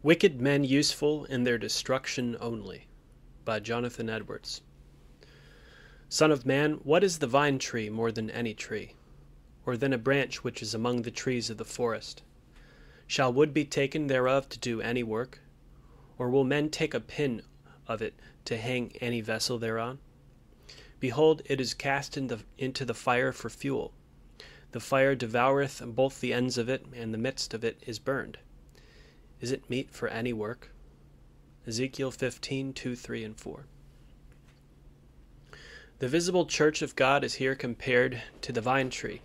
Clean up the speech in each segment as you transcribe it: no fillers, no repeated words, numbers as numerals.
Wicked Men Useful in Their Destruction Only, by Jonathan Edwards. Son of man, what is the vine tree more than any tree, or than a branch which is among the trees of the forest? Shall wood be taken thereof to do any work? Or will men take a pin of it to hang any vessel thereon? Behold, it is cast into the fire for fuel. The fire devoureth both the ends of it, and the midst of it is burned. Is it meet for any work? Ezekiel 15:2, 3, and 4. The visible church of God is here compared to the vine tree,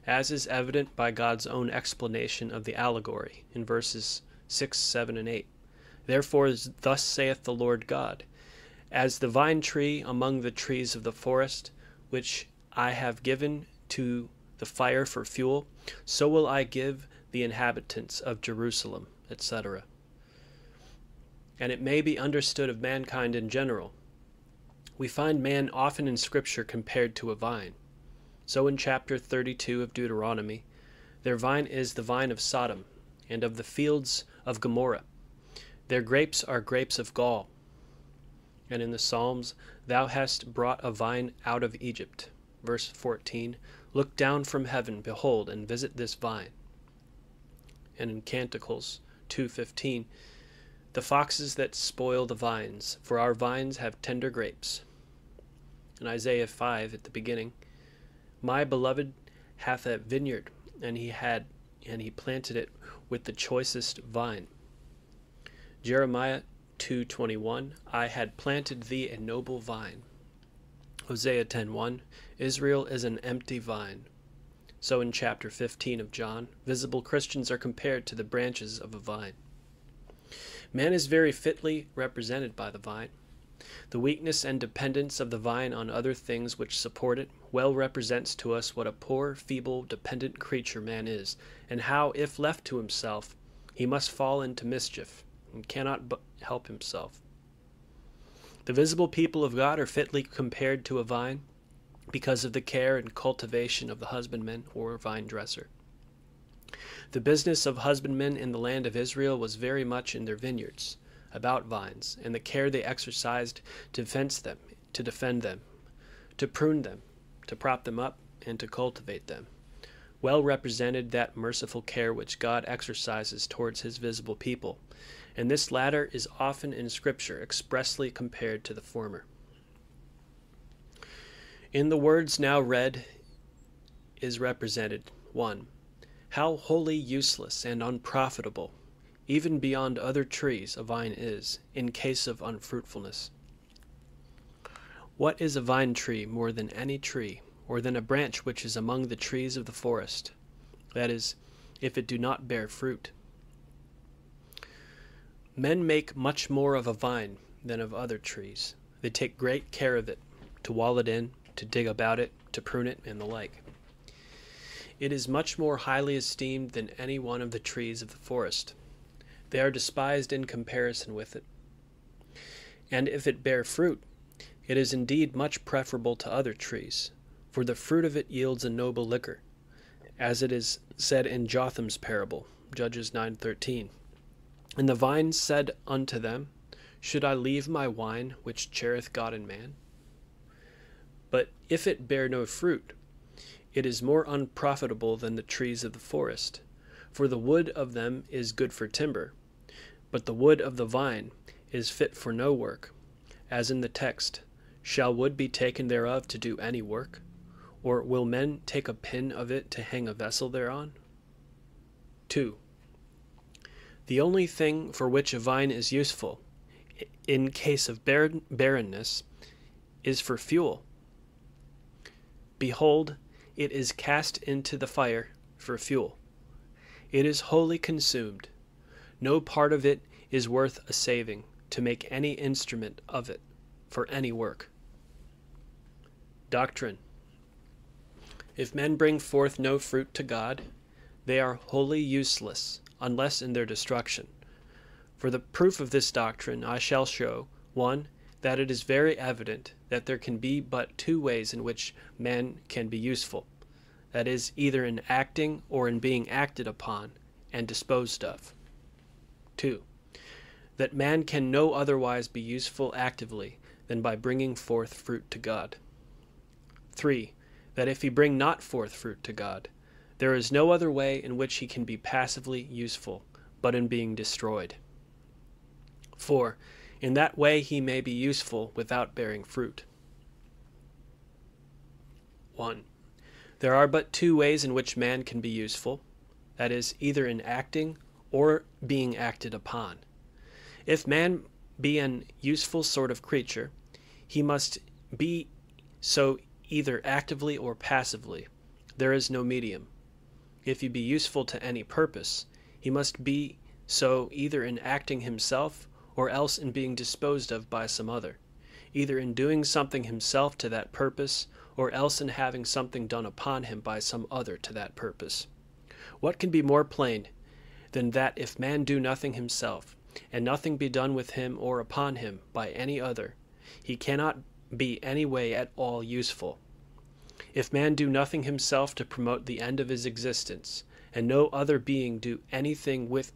as is evident by God's own explanation of the allegory in verses 6, 7, and 8. Therefore thus saith the Lord God, as the vine tree among the trees of the forest, which I have given to the fire for fuel, so will I give the inhabitants of Jerusalem, etc. And it may be understood of mankind in general. We find man often in Scripture compared to a vine. So in chapter 32 of Deuteronomy, their vine is the vine of Sodom, and of the fields of Gomorrah. Their grapes are grapes of gall. And in the Psalms, thou hast brought a vine out of Egypt. Verse 14, look down from heaven, behold, and visit this vine. And in Canticles 2:15, the foxes that spoil the vines, for our vines have tender grapes. In Isaiah 5 at the beginning, my beloved hath a vineyard, and he planted it with the choicest vine. Jeremiah 2:21, I had planted thee a noble vine. Hosea 10:1, Israel is an empty vine. So in chapter 15 of John, visible Christians are compared to the branches of a vine. Man is very fitly represented by the vine. The weakness and dependence of the vine on other things which support it well represents to us what a poor, feeble, dependent creature man is, and how, if left to himself, he must fall into mischief, and cannot but help himself. The visible people of God are fitly compared to a vine, because of the care and cultivation of the husbandman or vine dresser. The business of husbandmen in the land of Israel was very much in their vineyards, about vines, and the care they exercised to fence them, to defend them, to prune them, to prop them up, and to cultivate them, well represented that merciful care which God exercises towards his visible people, and this latter is often in Scripture expressly compared to the former. In the words now read is represented 1. How wholly useless and unprofitable, even beyond other trees, a vine is, in case of unfruitfulness. What is a vine tree more than any tree, or than a branch which is among the trees of the forest? That is, if it do not bear fruit. Men make much more of a vine than of other trees. They take great care of it, to wall it in, to dig about it, to prune it, and the like. It is much more highly esteemed than any one of the trees of the forest. They are despised in comparison with it. And if it bear fruit, it is indeed much preferable to other trees, for the fruit of it yields a noble liquor, as it is said in Jotham's parable, Judges 9:13. And the vine said unto them, should I leave my wine, which cherisheth God and man? But if it bear no fruit, it is more unprofitable than the trees of the forest, for the wood of them is good for timber, but the wood of the vine is fit for no work, as in the text, shall wood be taken thereof to do any work? Or will men take a pin of it to hang a vessel thereon? 2. The only thing for which a vine is useful, in case of barrenness, is for fuel. Behold, it is cast into the fire for fuel. It is wholly consumed. No part of it is worth a saving to make any instrument of it for any work. Doctrine. If men bring forth no fruit to God, they are wholly useless, unless in their destruction. For the proof of this doctrine I shall show, 1. That it is very evident that there can be but two ways in which man can be useful, that is, either in acting or in being acted upon and disposed of. 2. That man can no otherwise be useful actively than by bringing forth fruit to God. 3. That if he bring not forth fruit to God, there is no other way in which he can be passively useful, but in being destroyed. 4. In that way he may be useful without bearing fruit. 1. There are but two ways in which man can be useful, that is, either in acting or being acted upon. If man be an useful sort of creature, he must be so either actively or passively. There is no medium. If he be useful to any purpose, he must be so either in acting himself or else in being disposed of by some other, either in doing something himself to that purpose or else in having something done upon him by some other to that purpose. What can be more plain than that if man do nothing himself, and nothing be done with him or upon him by any other, he cannot be any way at all useful? If man do nothing himself to promote the end of his existence, and no other being do anything with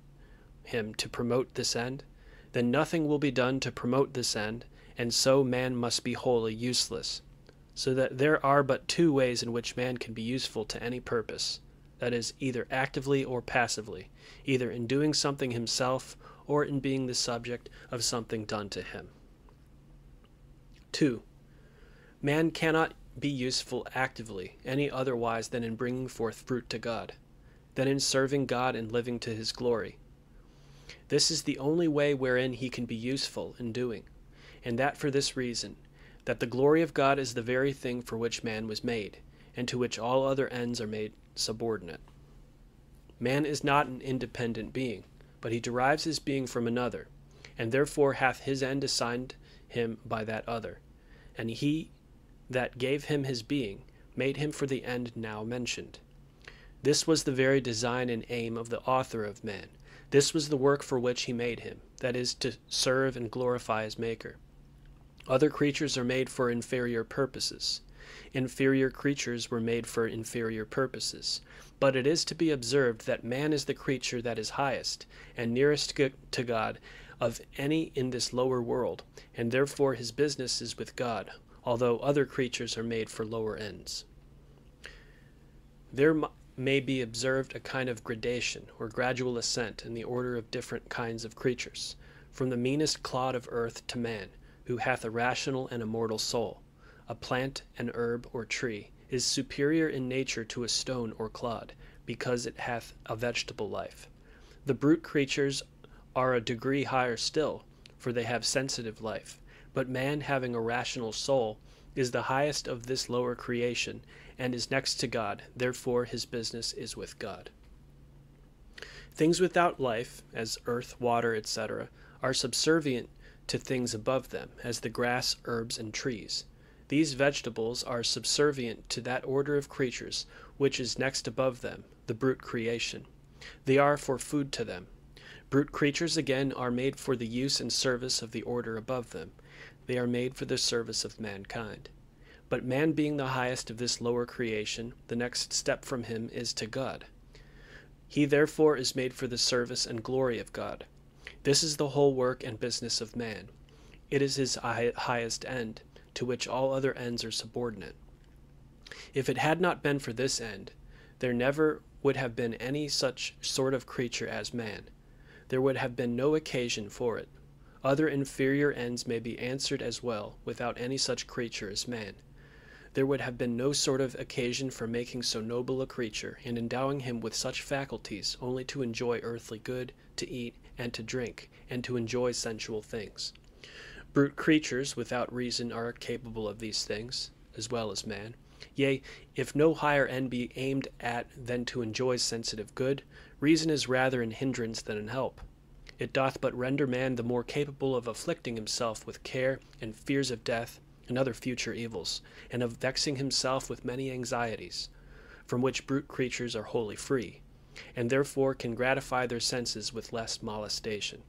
him to promote this end, then nothing will be done to promote this end, and so man must be wholly useless. So that there are but two ways in which man can be useful to any purpose, that is, either actively or passively, either in doing something himself or in being the subject of something done to him. 2. Man cannot be useful actively any otherwise than in bringing forth fruit to God, than in serving God and living to his glory. This is the only way wherein he can be useful in doing, and that for this reason, that the glory of God is the very thing for which man was made, and to which all other ends are made subordinate. Man is not an independent being, but he derives his being from another, and therefore hath his end assigned him by that other, and he that gave him his being made him for the end now mentioned. This was the very design and aim of the author of man. This was the work for which he made him, that is, to serve and glorify his Maker. Other creatures are made for inferior purposes. Inferior creatures were made for inferior purposes. But it is to be observed that man is the creature that is highest and nearest to God of any in this lower world, and therefore his business is with God, although other creatures are made for lower ends. There may be observed a kind of gradation or gradual ascent in the order of different kinds of creatures, from the meanest clod of earth to man, who hath a rational and immortal soul. A plant, an herb, or tree is superior in nature to a stone or clod, because it hath a vegetable life. The brute creatures are a degree higher still, for they have sensitive life, but man, having a rational soul, is the highest of this lower creation, and is next to God, therefore his business is with God. Things without life, as earth, water, etc., are subservient to things above them, as the grass, herbs, and trees. These vegetables are subservient to that order of creatures which is next above them, the brute creation. They are for food to them. Brute creatures, again, are made for the use and service of the order above them. They are made for the service of mankind. But man being the highest of this lower creation, the next step from him is to God. He therefore is made for the service and glory of God. This is the whole work and business of man. It is his highest end, to which all other ends are subordinate. If it had not been for this end, there never would have been any such sort of creature as man. There would have been no occasion for it. Other inferior ends may be answered as well without any such creature as man. There would have been no sort of occasion for making so noble a creature and endowing him with such faculties only to enjoy earthly good, to eat, and to drink, and to enjoy sensual things. Brute creatures without reason are capable of these things, as well as man. Yea, if no higher end be aimed at than to enjoy sensitive good, reason is rather an hindrance than an help. It doth but render man the more capable of afflicting himself with care and fears of death and other future evils, and of vexing himself with many anxieties, from which brute creatures are wholly free, and therefore can gratify their senses with less molestation.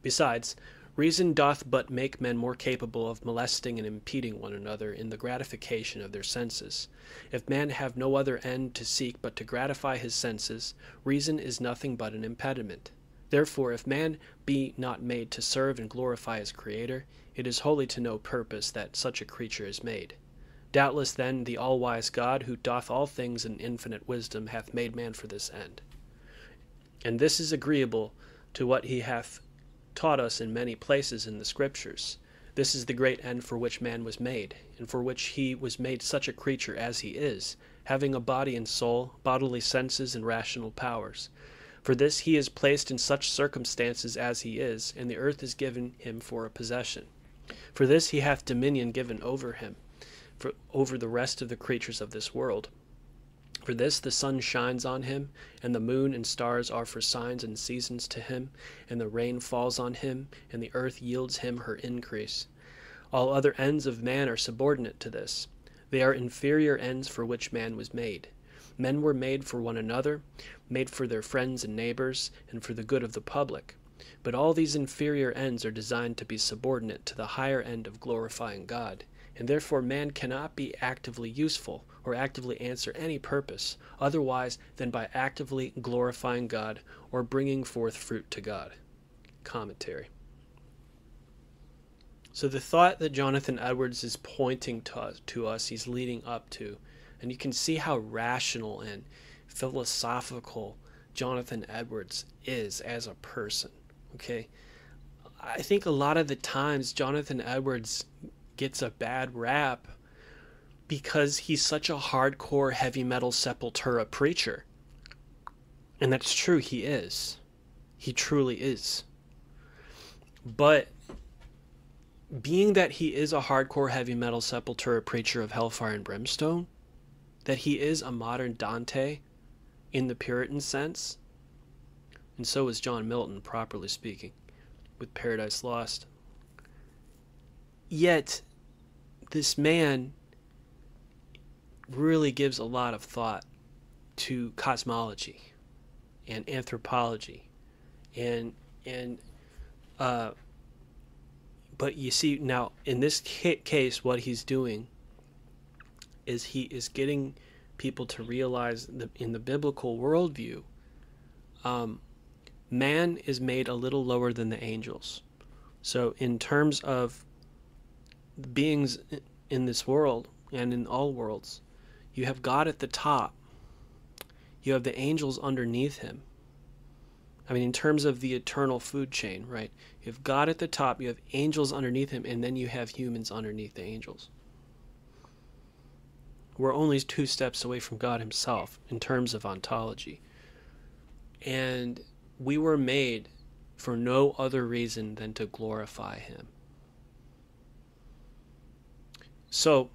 Besides, reason doth but make men more capable of molesting and impeding one another in the gratification of their senses. If man have no other end to seek but to gratify his senses, reason is nothing but an impediment. Therefore, if man be not made to serve and glorify his Creator, it is wholly to no purpose that such a creature is made. Doubtless then the all-wise God, who doth all things in infinite wisdom, hath made man for this end. And this is agreeable to what he hath taught us in many places in the Scriptures. This is the great end for which man was made, and for which he was made such a creature as he is, having a body and soul, bodily senses, and rational powers. For this he is placed in such circumstances as he is, and the earth is given him for a possession. For this he hath dominion given over him, over the rest of the creatures of this world. For this the sun shines on him, and the moon and stars are for signs and seasons to him, and the rain falls on him, and the earth yields him her increase. All other ends of man are subordinate to this. They are inferior ends for which man was made. Men were made for one another, made for their friends and neighbors, and for the good of the public. But all these inferior ends are designed to be subordinate to the higher end of glorifying God, and therefore man cannot be actively useful or actively answer any purpose otherwise than by actively glorifying God or bringing forth fruit to God. Commentary. So the thought that Jonathan Edwards is pointing to us, he's leading up to, and you can see how rational and philosophical Jonathan Edwards is as a person. Okay, I think a lot of the times Jonathan Edwards gets a bad rap because he's such a hardcore heavy metal Sepultura preacher. And that's true, he is. He truly is. But being that he is a hardcore heavy metal Sepultura preacher of hellfire and brimstone, that he is a modern Dante in the Puritan sense, and so is John Milton, properly speaking, with Paradise Lost. Yet, this man really gives a lot of thought to cosmology and anthropology, but you see now in this case, what he's doing is he is getting people to realize that in the biblical worldview, man is made a little lower than the angels. So in terms of beings in this world and in all worlds, you have God at the top. You have the angels underneath him. I mean, in terms of the eternal food chain, right? You have God at the top, you have angels underneath him, and then you have humans underneath the angels. We're only 2 steps away from God himself in terms of ontology. And we were made for no other reason than to glorify him. So,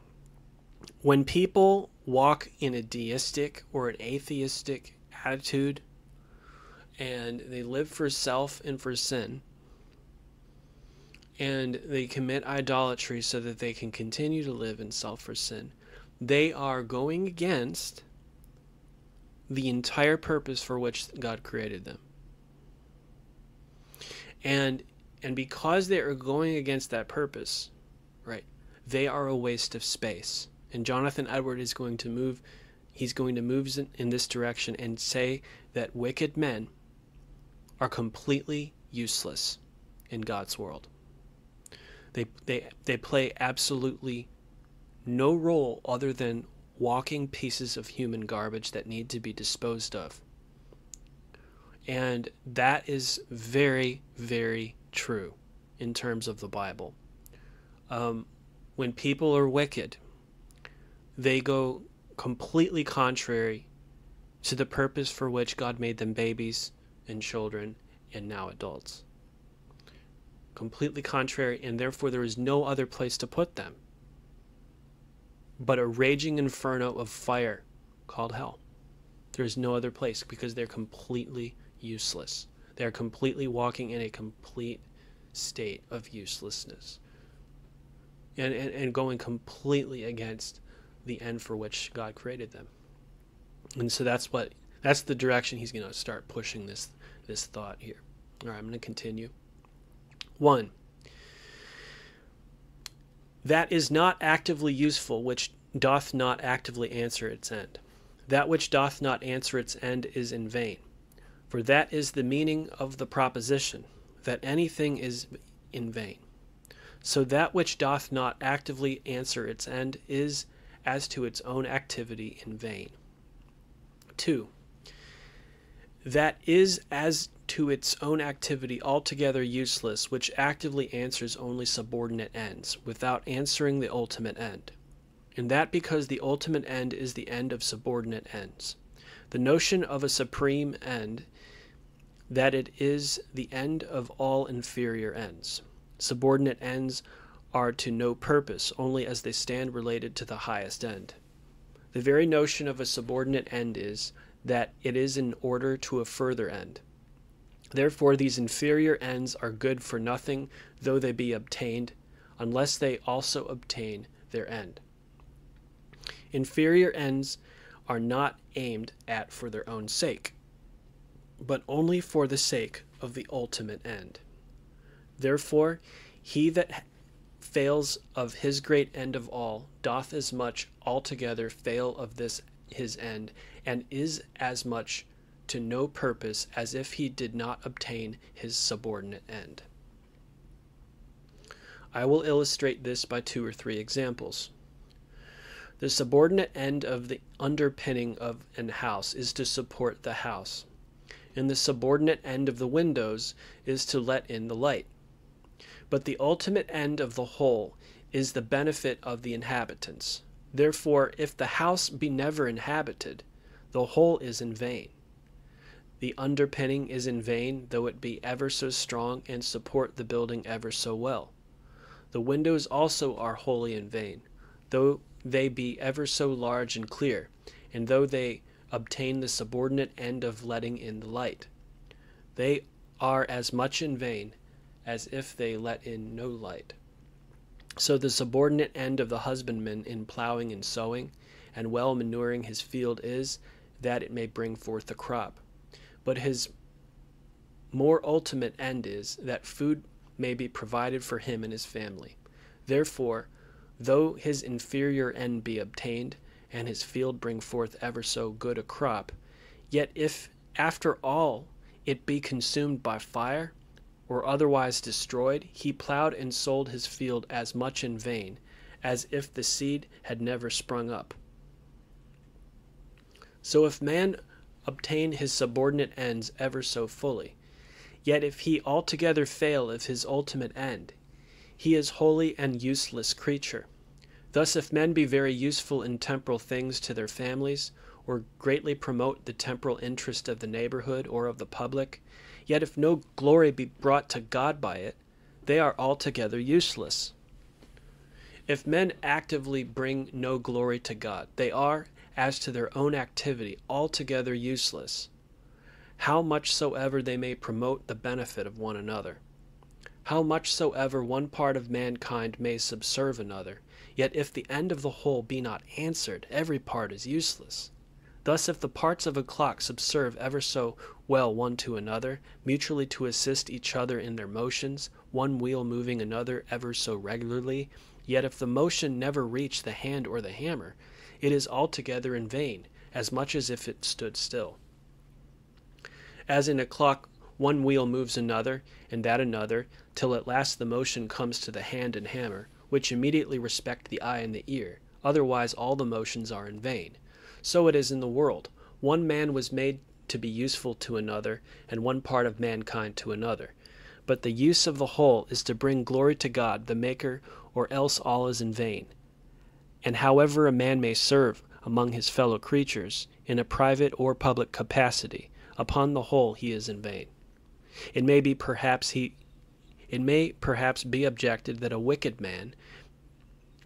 when people walk in a deistic or an atheistic attitude, and they live for self and for sin, and they commit idolatry so that they can continue to live in self for sin, they are going against the entire purpose for which God created them. And because they are going against that purpose, right, they are a waste of space. And Jonathan Edwards is going to move, he's going to move in this direction and say that wicked men are completely useless in God's world. They play absolutely no role other than walking pieces of human garbage that need to be disposed of. And that is very, very true in terms of the Bible. When people are wicked, they go completely contrary to the purpose for which God made them babies and children and now adults. Completely contrary, and therefore there is no other place to put them but a raging inferno of fire called hell. There is no other place because they're completely useless. They're completely walking in a complete state of uselessness and going completely against the end for which God created them. And so that's the direction he's going to start pushing this thought here. All right, I'm going to continue. 1. That is not actively useful, which doth not actively answer its end. That which doth not answer its end is in vain. For that is the meaning of the proposition, that anything is in vain. So that which doth not actively answer its end is, as to its own activity, in vain. 2. That is as to its own activity altogether useless, which actively answers only subordinate ends, without answering the ultimate end. And that because the ultimate end is the end of subordinate ends. The notion of a supreme end, that it is the end of all inferior ends. Subordinate ends are to no purpose, only as they stand related to the highest end. The very notion of a subordinate end is that it is in order to a further end. Therefore these inferior ends are good for nothing, though they be obtained, unless they also obtain their end. Inferior ends are not aimed at for their own sake, but only for the sake of the ultimate end. Therefore he that fails of his great end of all doth as much altogether fail of this his end, and is as much to no purpose as if he did not obtain his subordinate end. I will illustrate this by 2 or 3 examples. The subordinate end of the underpinning of an house is to support the house, and the subordinate end of the windows is to let in the light. But the ultimate end of the whole is the benefit of the inhabitants. Therefore, if the house be never inhabited, the whole is in vain. The underpinning is in vain, though it be ever so strong and support the building ever so well. The windows also are wholly in vain, though they be ever so large and clear, and though they obtain the subordinate end of letting in the light. They are as much in vain as if they let in no light. So the subordinate end of the husbandman in plowing and sowing, and well manuring his field is, that it may bring forth a crop. But his more ultimate end is, that food may be provided for him and his family. Therefore, though his inferior end be obtained, and his field bring forth ever so good a crop, yet if after all it be consumed by fire, or otherwise destroyed, he plowed and sowed his field as much in vain, as if the seed had never sprung up. So if man obtain his subordinate ends ever so fully, yet if he altogether fail of his ultimate end, he is wholly an useless creature. Thus if men be very useful in temporal things to their families, or greatly promote the temporal interest of the neighborhood or of the public, yet if no glory be brought to God by it, they are altogether useless. If men actively bring no glory to God, they are, as to their own activity, altogether useless, how much soever they may promote the benefit of one another. How much soever one part of mankind may subserve another, yet if the end of the whole be not answered, every part is useless. Thus if the parts of a clock subserve ever so well one to another, mutually to assist each other in their motions, one wheel moving another ever so regularly, yet if the motion never reach the hand or the hammer, it is altogether in vain, as much as if it stood still. As in a clock one wheel moves another, and that another, till at last the motion comes to the hand and hammer, which immediately respect the eye and the ear, otherwise all the motions are in vain. So it is in the world. One man was made to be useful to another, and one part of mankind to another. But the use of the whole is to bring glory to God, the Maker, or else all is in vain. And however a man may serve among his fellow creatures, in a private or public capacity, upon the whole he is in vain. It may perhaps be objected that a wicked man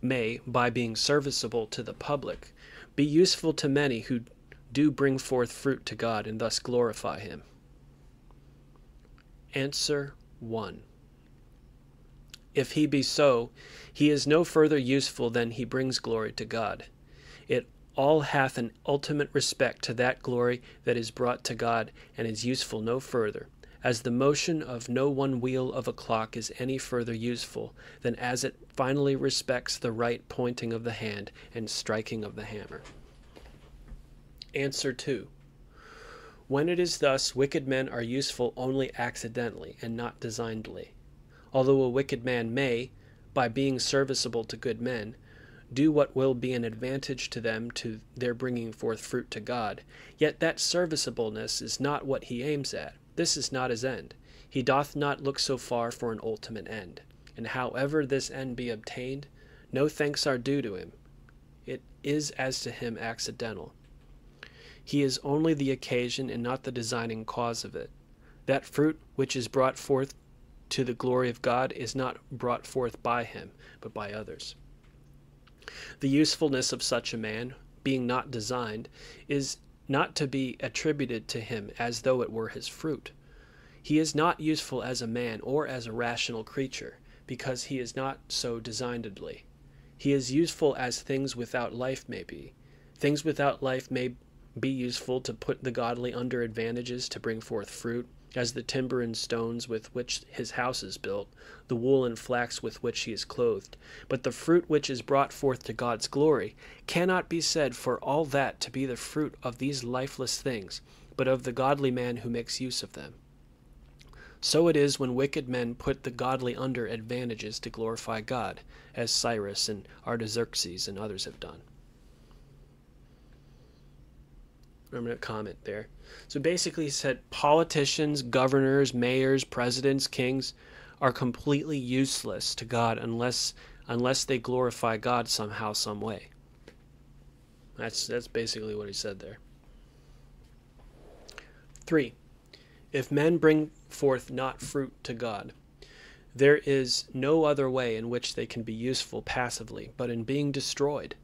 may, by being serviceable to the public, be useful to many who do bring forth fruit to God and thus glorify him. Answer 1. If he be so, he is no further useful than he brings glory to God. It all hath an ultimate respect to that glory that is brought to God, and is useful no further, as the motion of no one wheel of a clock is any further useful than as it finally respects the right pointing of the hand and striking of the hammer. Answer 2. When it is thus, wicked men are useful only accidentally and not designedly. Although a wicked man may, by being serviceable to good men, do what will be an advantage to them to their bringing forth fruit to God, yet that serviceableness is not what he aims at. This is not his end. He doth not look so far for an ultimate end. And however this end be obtained, no thanks are due to him. It is as to him accidental. He is only the occasion and not the designing cause of it. That fruit which is brought forth to the glory of God is not brought forth by him, but by others. The usefulness of such a man, being not designed, is not to be attributed to him as though it were his fruit. He is not useful as a man or as a rational creature, because he is not so designedly. He is useful as things without life may be. Things without life may be useful to put the godly under advantages to bring forth fruit, as the timber and stones with which his house is built, the wool and flax with which he is clothed. But the fruit which is brought forth to God's glory cannot be said for all that to be the fruit of these lifeless things, but of the godly man who makes use of them. So it is when wicked men put the godly under advantages to glorify God, as Cyrus and Artaxerxes and others have done. I'm going to comment there. So basically he said politicians, governors, mayors, presidents, kings are completely useless to God unless they glorify God somehow, some way. That's basically what he said there. 3. If men bring forth not fruit to God, there is no other way in which they can be useful passively, but in being destroyed.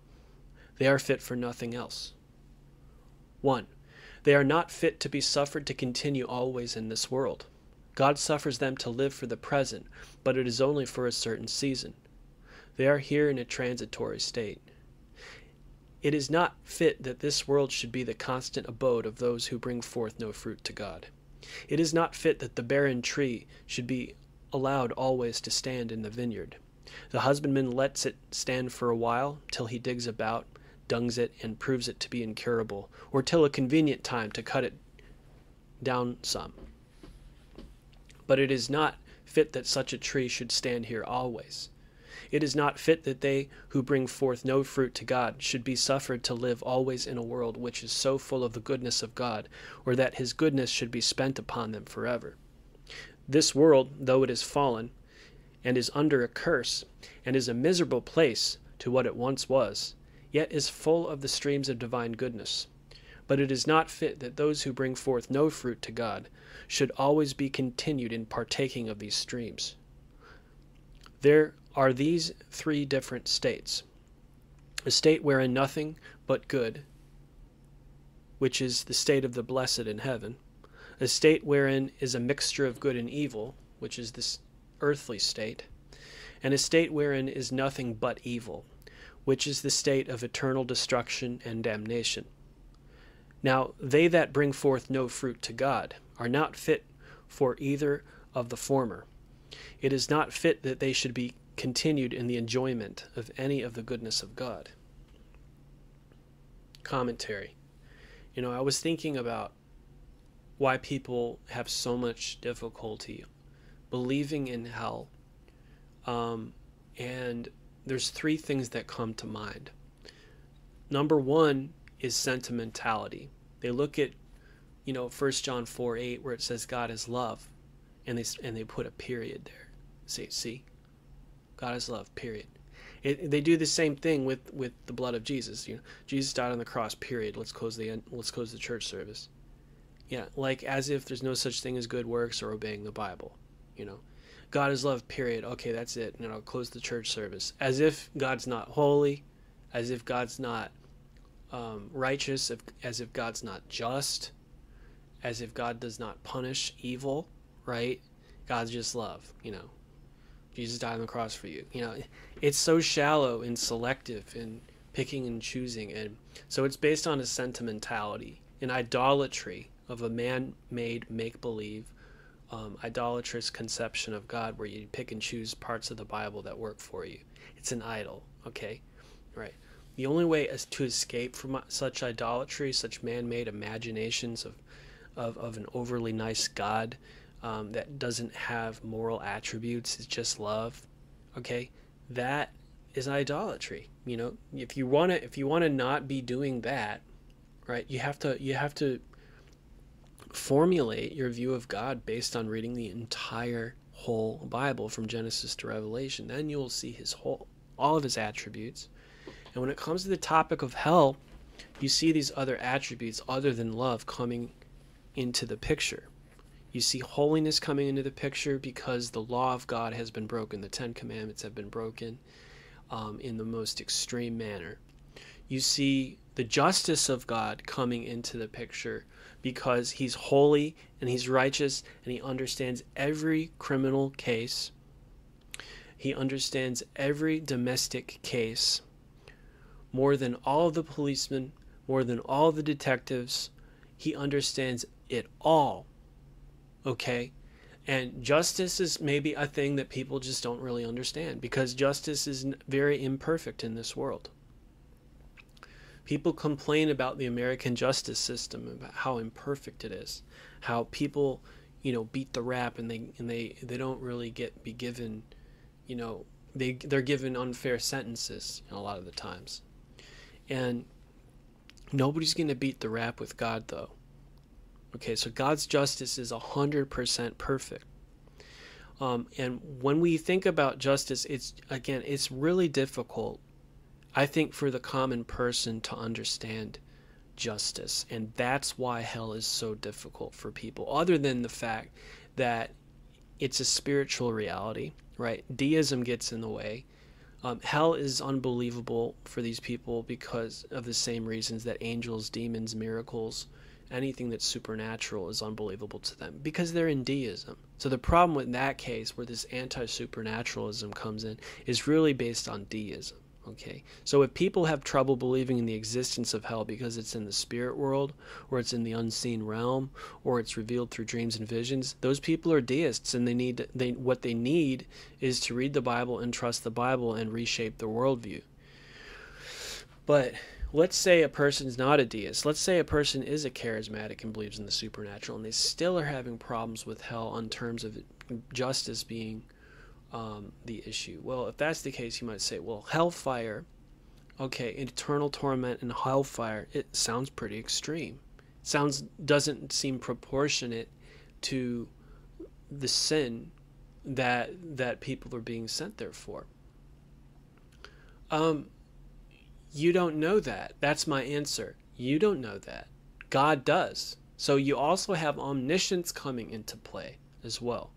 They are fit for nothing else. 1. They are not fit to be suffered to continue always in this world. God suffers them to live for the present, but it is only for a certain season. They are here in a transitory state. It is not fit that this world should be the constant abode of those who bring forth no fruit to God. It is not fit that the barren tree should be allowed always to stand in the vineyard. The husbandman lets it stand for a while, till he digs about, dungs it, and proves it to be incurable, or till a convenient time to cut it down some. But it is not fit that such a tree should stand here always. It is not fit that they who bring forth no fruit to God should be suffered to live always in a world which is so full of the goodness of God, or that his goodness should be spent upon them forever. This world, though it is fallen, and is under a curse, and is a miserable place to what it once was, yet is full of the streams of divine goodness. But it is not fit that those who bring forth no fruit to God should always be continued in partaking of these streams. There are these 3 different states. A state wherein nothing but good, which is the state of the blessed in heaven. A state wherein is a mixture of good and evil, which is this earthly state. And a state wherein is nothing but evil, which is the state of eternal destruction and damnation. Now they that bring forth no fruit to God are not fit for either of the former. It is not fit that they should be continued in the enjoyment of any of the goodness of God. Commentary. I was thinking about why people have so much difficulty believing in hell, and there's 3 things that come to mind. Number 1 is sentimentality. They look at 1 John 4:8, where it says God is love, and they put a period there. See, God is love, period. They do the same thing with the blood of Jesus. Jesus died on the cross, period. Let's close the church service. Yeah, like as if there's no such thing as good works or obeying the Bible. God is love, period. Okay, that's it. Close the church service. As if God's not holy, as if God's not righteous, as if God's not just, as if God does not punish evil, right? God's just love, Jesus died on the cross for you. It's so shallow and selective and picking and choosing. And so it's based on a sentimentality, an idolatry of a man-made make-believe, idolatrous conception of God where you pick and choose parts of the Bible that work for you. It's an idol, okay? Right. The only way to escape from such idolatry, such man-made imaginations of an overly nice God that doesn't have moral attributes, it's just love, okay, that is idolatry. You know, if you want to not be doing that, right, you have to formulate your view of God based on reading the entire whole Bible from Genesis to Revelation. Then you will see all of his attributes. And when it comes to the topic of hell, you see these other attributes other than love coming into the picture. You see holiness coming into the picture because the law of God has been broken. The Ten Commandments have been broken in the most extreme manner. You see the justice of God coming into the picture because he's holy and he's righteous and he understands every criminal case. He understands every domestic case more than all of the policemen, more than all the detectives. He understands it all. Okay? And justice is maybe a thing that people just don't really understand because justice is very imperfect in this world. People complain about the American justice system, about how imperfect it is, how people, beat the rap and they don't really be given, they're given unfair sentences a lot of the times. And nobody's going to beat the rap with God, though. Okay, so God's justice is 100% perfect. And when we think about justice, it's really difficult, I think, for the common person to understand justice. And that's why hell is so difficult for people, other than the fact that it's a spiritual reality, right? Deism gets in the way. Hell is unbelievable for these people because of the same reasons that angels, demons, miracles, anything that's supernatural is unbelievable to them, because they're in deism. So the problem with that case, where this anti-supernaturalism comes in, is really based on deism. Okay, so if people have trouble believing in the existence of hell because it's in the spirit world, or it's in the unseen realm, or it's revealed through dreams and visions, those people are deists, and what they need is to read the Bible and trust the Bible and reshape their worldview. But let's say a person's not a deist. Let's say a person is a charismatic and believes in the supernatural, and they still are having problems with hell in terms of justice being the issue. Well, if that's the case, you might say, well, hellfire, okay, eternal torment and hellfire, it sounds pretty extreme. Doesn't seem proportionate to the sin that people are being sent there for. You don't know that. That's my answer. You don't know that. God does. So you also have omniscience coming into play as well.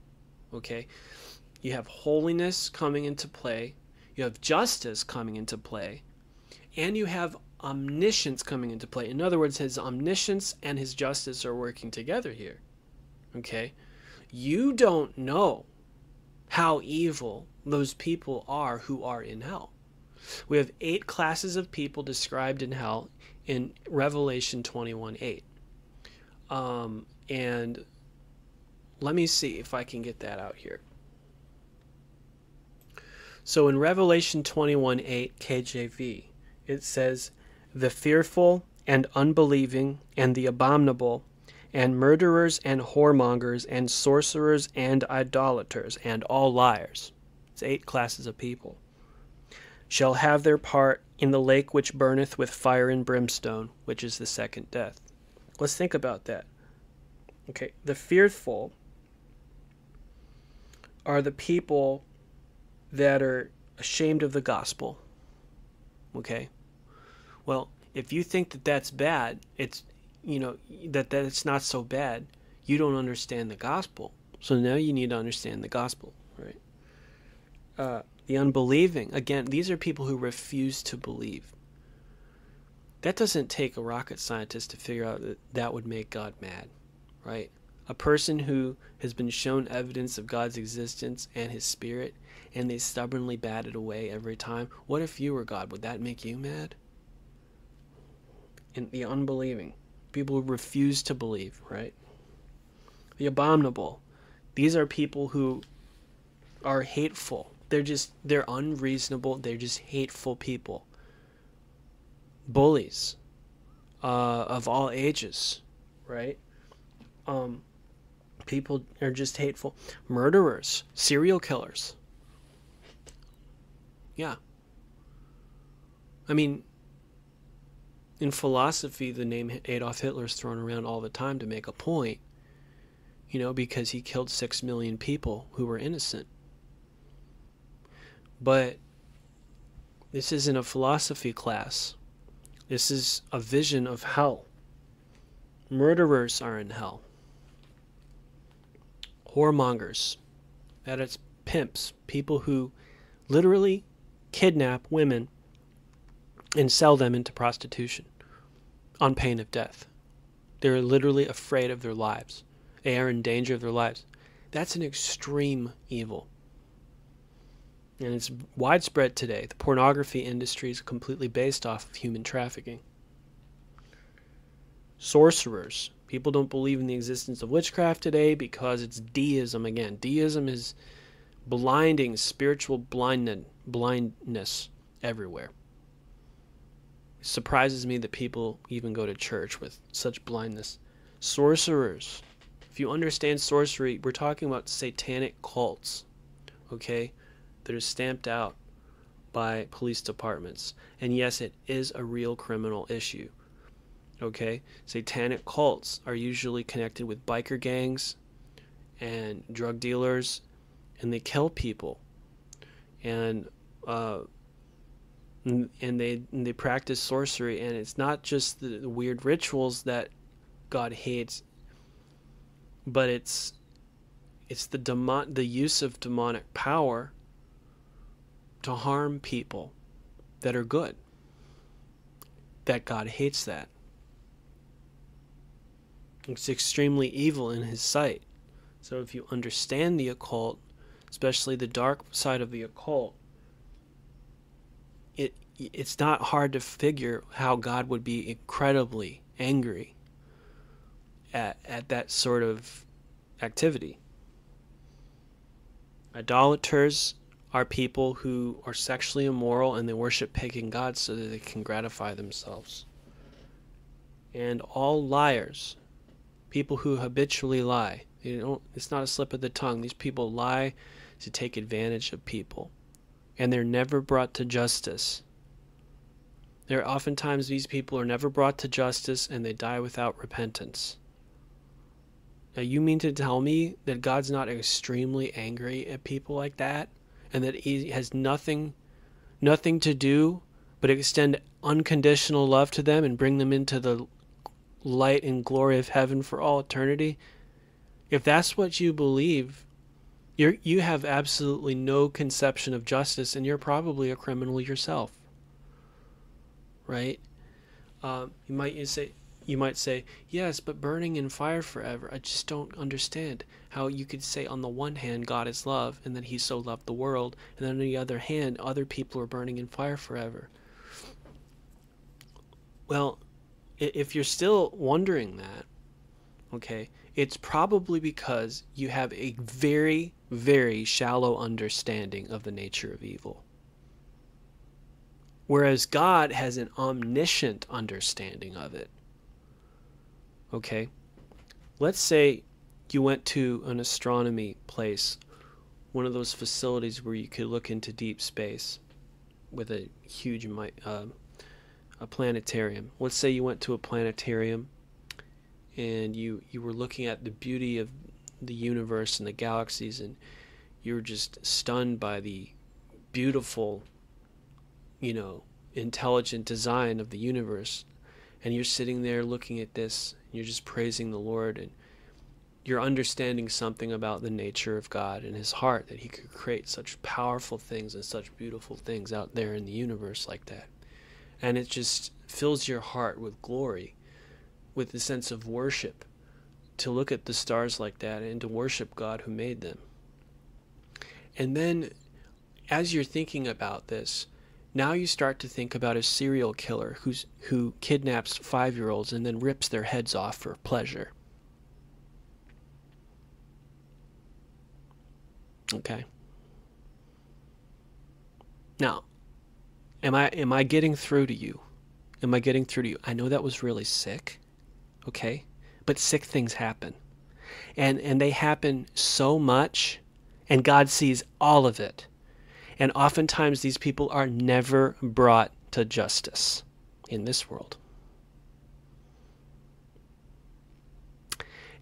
Okay? You have holiness coming into play. You have justice coming into play. And you have omniscience coming into play. In other words, his omniscience and his justice are working together here. Okay? You don't know how evil those people are who are in hell. We have 8 classes of people described in hell in Revelation 21:8. And let me see if I can get that out here. So in Revelation 21:8 KJV, it says, "The fearful and unbelieving and the abominable and murderers and whoremongers and sorcerers and idolaters and all liars," it's 8 classes of people, "shall have their part in the lake which burneth with fire and brimstone, which is the second death." Let's think about that. Okay, the fearful are the people that are ashamed of the gospel. Okay? Well, if you think that that's bad, it's, that it's not so bad, you don't understand the gospel. So now you need to understand the gospel, right? The unbelieving, again, these are people who refuse to believe. That doesn't take a rocket scientist to figure out that would make God mad, right? A person who has been shown evidence of God's existence and his spirit, and they stubbornly bat it away every time. What if you were God? Would that make you mad? And the unbelieving, people who refuse to believe, right? The abominable, these are people who are hateful. They're unreasonable. They're just hateful people. Bullies of all ages, right? People are just hateful. Murderers, serial killers. Yeah. I mean, in philosophy, the name Adolf Hitler is thrown around all the time to make a point, because he killed 6 million people who were innocent. But this isn't a philosophy class. This is a vision of hell. Murderers are in hell. Whoremongers, that is pimps, people who literally kidnap women and sell them into prostitution on pain of death. They're literally afraid of their lives. They are in danger of their lives. That's an extreme evil. And it's widespread today. The pornography industry is completely based off of human trafficking. Sorcerers. People don't believe in the existence of witchcraft today because it's deism again. Deism is blinding, spiritual blindness everywhere. It surprises me that people even go to church with such blindness. Sorcerers. If you understand sorcery, we're talking about satanic cults, okay, that are stamped out by police departments. And yes, it is a real criminal issue. Okay, satanic cults are usually connected with biker gangs and drug dealers, and they kill people, and they practice sorcery. And it's not just the weird rituals that God hates, but it's the use of demonic power to harm people that are good. That God hates that. It's extremely evil in his sight. So if you understand the occult, especially the dark side of the occult, it's not hard to figure how God would be incredibly angry at that sort of activity. Idolaters are people who are sexually immoral and they worship pagan gods so that they can gratify themselves. And all liars, people who habitually lie, it's not a slip of the tongue. These people lie to take advantage of people, and they're never brought to justice. Oftentimes these people are never brought to justice, and they die without repentance. Now, you mean to tell me that God's not extremely angry at people like that, and that he has nothing to do but extend unconditional love to them and bring them into the light and glory of heaven for all eternity? If that's what you believe, you have absolutely no conception of justice, and you're probably a criminal yourself, right? You might say, yes, but burning in fire forever. I just don't understand how you could say on the one hand God is love, and that he so loved the world, and then on the other hand other people are burning in fire forever. Well, if you're still wondering that, okay, it's probably because you have a very, very shallow understanding of the nature of evil. Whereas God has an omniscient understanding of it. Okay, let's say you went to an astronomy place, one of those facilities where you could look into deep space with a huge a planetarium. Let's say you went to a planetarium and you were looking at the beauty of the universe and the galaxies, and you were just stunned by the beautiful, intelligent design of the universe. And you're sitting there looking at this, and you're just praising the Lord, and you're understanding something about the nature of God and his heart, that he could create such powerful things and such beautiful things out there in the universe like that. And it just fills your heart with glory, with the sense of worship, to look at the stars like that and to worship God who made them. And then, as you're thinking about this, now you start to think about a serial killer who kidnaps 5-year-olds and then rips their heads off for pleasure. Okay. Now, am I getting through to you? Am I getting through to you? I know that was really sick, okay? But sick things happen. And they happen so much, and God sees all of it. And oftentimes these people are never brought to justice in this world.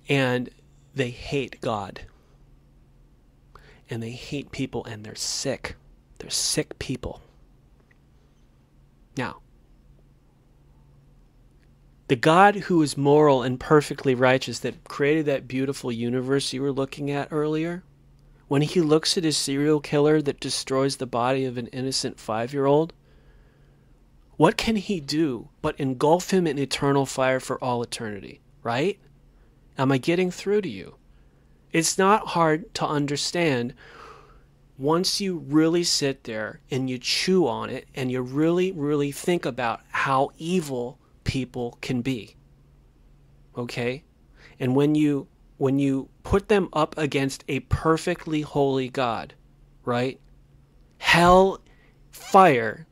And they hate God. And they hate people, and they're sick. They're sick people. Now, the God who is moral and perfectly righteous that created that beautiful universe you were looking at earlier, when he looks at a serial killer that destroys the body of an innocent 5-year-old, what can he do but engulf him in eternal fire for all eternity, right? Am I getting through to you? It's not hard to understand once you really sit there and you chew on it and you really, really think about how evil people can be. Okay? And when you put them up against a perfectly holy God, right? Hell fire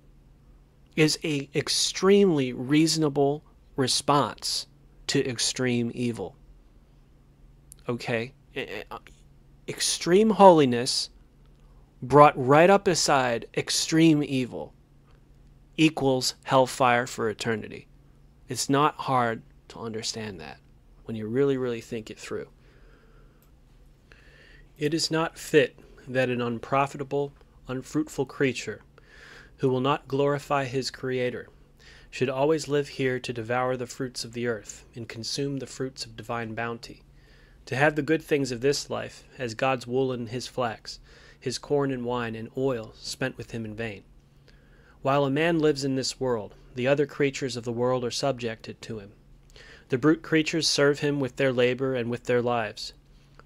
is a extremely reasonable response to extreme evil. Okay? Extreme holiness brought right up beside extreme evil equals hellfire for eternity. It's not hard to understand that when you really, really think it through. It is not fit that an unprofitable, unfruitful creature, who will not glorify his Creator, should always live here to devour the fruits of the earth and consume the fruits of divine bounty, to have the good things of this life as God's wool and his flax, his corn and wine and oil spent with him in vain. While a man lives in this world, the other creatures of the world are subjected to him. The brute creatures serve him with their labor and with their lives.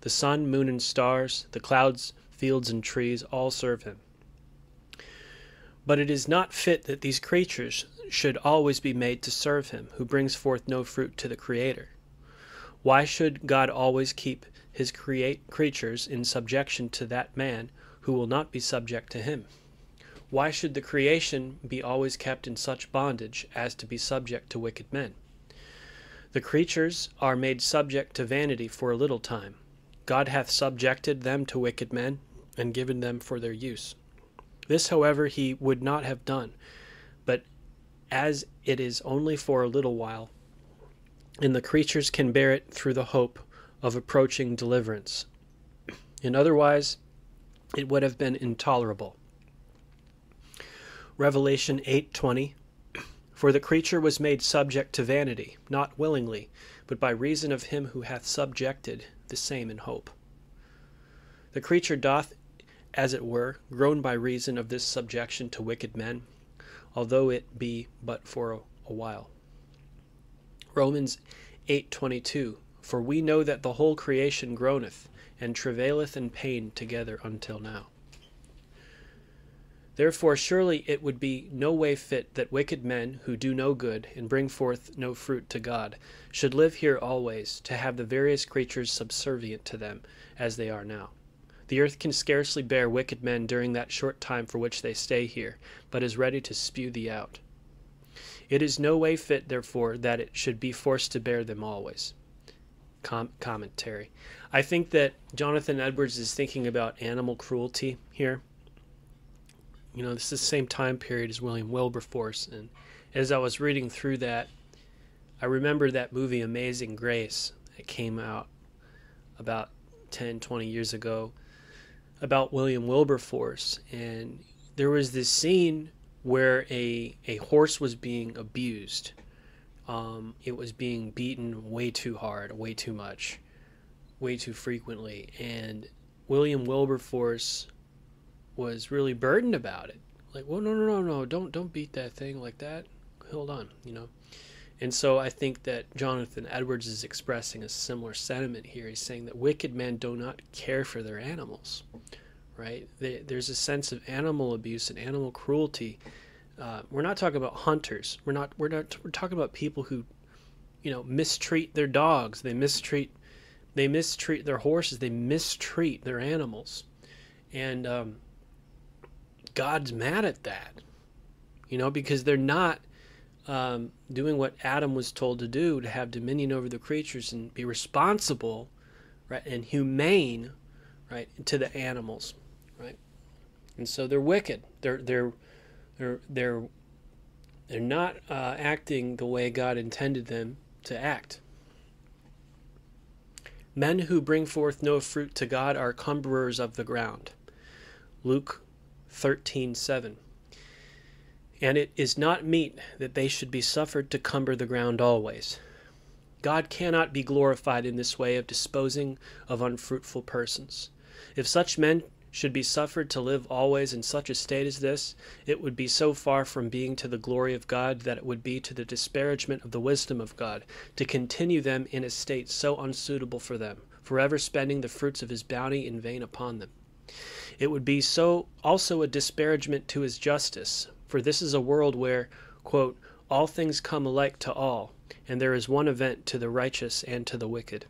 The sun, moon, and stars, the clouds, fields, and trees all serve him. But it is not fit that these creatures should always be made to serve him, who brings forth no fruit to the Creator. Why should God always keep his creatures in subjection to that man who will not be subject to him? Why should the creation be always kept in such bondage as to be subject to wicked men? The creatures are made subject to vanity for a little time. God hath subjected them to wicked men, and given them for their use. This, however, he would not have done, but as it is only for a little while, and the creatures can bear it through the hope of approaching deliverance. And otherwise, it would have been intolerable. Revelation 8:20, for the creature was made subject to vanity, not willingly, but by reason of him who hath subjected the same in hope. The creature doth, as it were, groan by reason of this subjection to wicked men, although it be but for a while. Romans 8:22, for we know that the whole creation groaneth, and travaileth in pain together until now. Therefore surely it would be no way fit that wicked men, who do no good, and bring forth no fruit to God, should live here always, to have the various creatures subservient to them, as they are now. The earth can scarcely bear wicked men during that short time for which they stay here, but is ready to spew thee out. It is no way fit, therefore, that it should be forced to bear them always. Commentary. I think that Jonathan Edwards is thinking about animal cruelty here. You know, this is the same time period as William Wilberforce, and as I was reading through that, I remember that movie Amazing Grace that came out about 10, 20 years ago about William Wilberforce, and there was this scene where a horse was being abused. It was being beaten way too hard, way too much, way too frequently, and William Wilberforce was really burdened about it. Like, well, no, don't beat that thing like that. Hold on, you know. And so I think that Jonathan Edwards is expressing a similar sentiment here. He's saying that wicked men do not care for their animals, right? There's a sense of animal abuse and animal cruelty. We're not talking about hunters. We're talking about people who, you know, mistreat their dogs. They mistreat their horses. They mistreat their animals, and God's mad at that, you know, because they're not doing what Adam was told to do, to have dominion over the creatures and be responsible right, and humane, right, to the animals, right? And so they're wicked. They're not acting the way God intended them to act. Men who bring forth no fruit to God are cumberers of the ground. Luke 13:7. And it is not meet that they should be suffered to cumber the ground always. God cannot be glorified in this way of disposing of unfruitful persons. If such men should be suffered to live always in such a state as this, it would be so far from being to the glory of God that it would be to the disparagement of the wisdom of God to continue them in a state so unsuitable for them, forever spending the fruits of his bounty in vain upon them. It would be so also a disparagement to his justice, for this is a world where, quote, all things come alike to all, and there is one event to the righteous and to the wicked.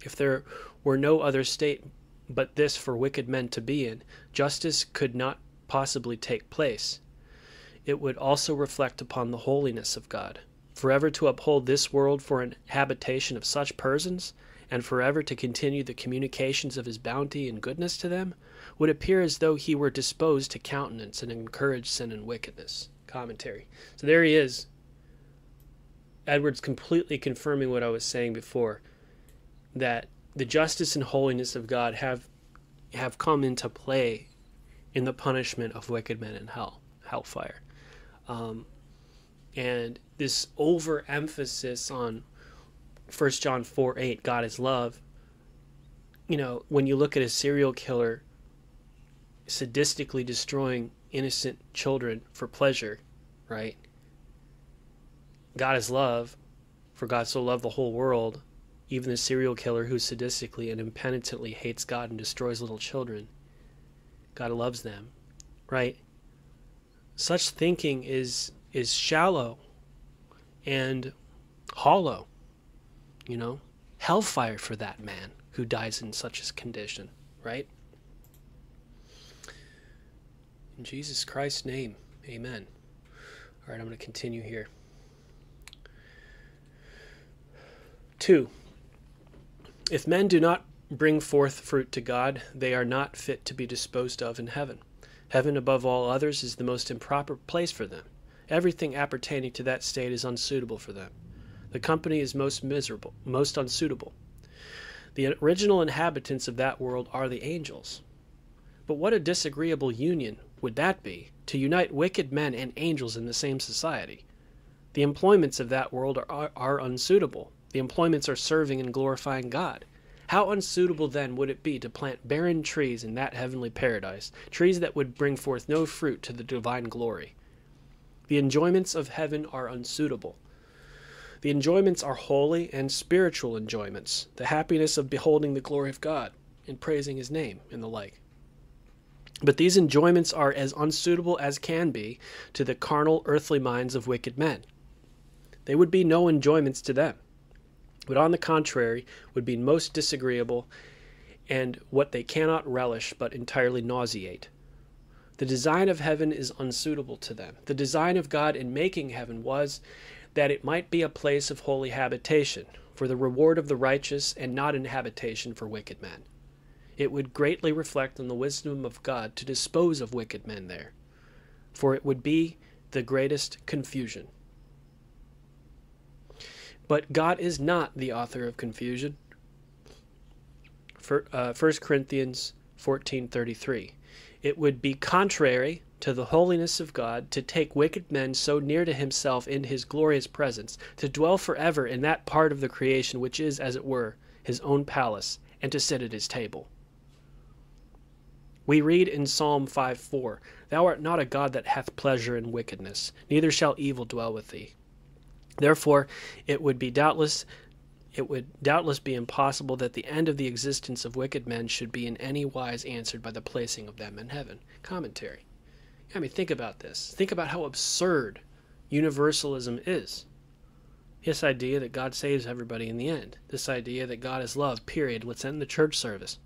If there were no other state but this for wicked men to be in, justice could not possibly take place. It would also reflect upon the holiness of God. Forever to uphold this world for an habitation of such persons, and forever to continue the communications of his bounty and goodness to them, would appear as though he were disposed to countenance and encourage sin and wickedness. Commentary. So there he is. Edwards completely confirming what I was saying before, that the justice and holiness of God have come into play in the punishment of wicked men in hellfire. And this overemphasis on 1 John 4:8, God is love, when you look at a serial killer sadistically destroying innocent children for pleasure, right? God is love, for God so loved the whole world. Even the serial killer who sadistically and impenitently hates God and destroys little children, God loves them, right? Such thinking is shallow and hollow, hellfire for that man who dies in such a condition, right? In Jesus Christ's name, amen. All right, I'm going to continue here. 2. If men do not bring forth fruit to God, they are not fit to be disposed of in heaven. Heaven, above all others, is the most improper place for them. Everything appertaining to that state is unsuitable for them. The company is most miserable, most unsuitable. The original inhabitants of that world are the angels. But what a disagreeable union would that be, to unite wicked men and angels in the same society? The employments of that world are unsuitable. The employments are serving and glorifying God. How unsuitable then would it be to plant barren trees in that heavenly paradise, trees that would bring forth no fruit to the divine glory? The enjoyments of heaven are unsuitable. The enjoyments are holy and spiritual enjoyments, the happiness of beholding the glory of God and praising his name and the like. But these enjoyments are as unsuitable as can be to the carnal, earthly minds of wicked men. They would be no enjoyments to them, but on the contrary would be most disagreeable and what they cannot relish but entirely nauseate. The design of heaven is unsuitable to them. The design of God in making heaven was that it might be a place of holy habitation for the reward of the righteous and not an habitation for wicked men. It would greatly reflect on the wisdom of God to dispose of wicked men there, for it would be the greatest confusion. But God is not the author of confusion. 1 Corinthians 14:33. It would be contrary to the holiness of God to take wicked men so near to himself in his glorious presence, to dwell forever in that part of the creation which is, as it were, his own palace, and to sit at his table. We read in Psalm 5:4, Thou art not a God that hath pleasure in wickedness, neither shall evil dwell with thee. Therefore, it would doubtless be impossible that the end of the existence of wicked men should be in any wise answered by the placing of them in heaven. Commentary. Think about this. Think about how absurd universalism is. This idea that God saves everybody in the end. This idea that God is love, period. Let's end the church service.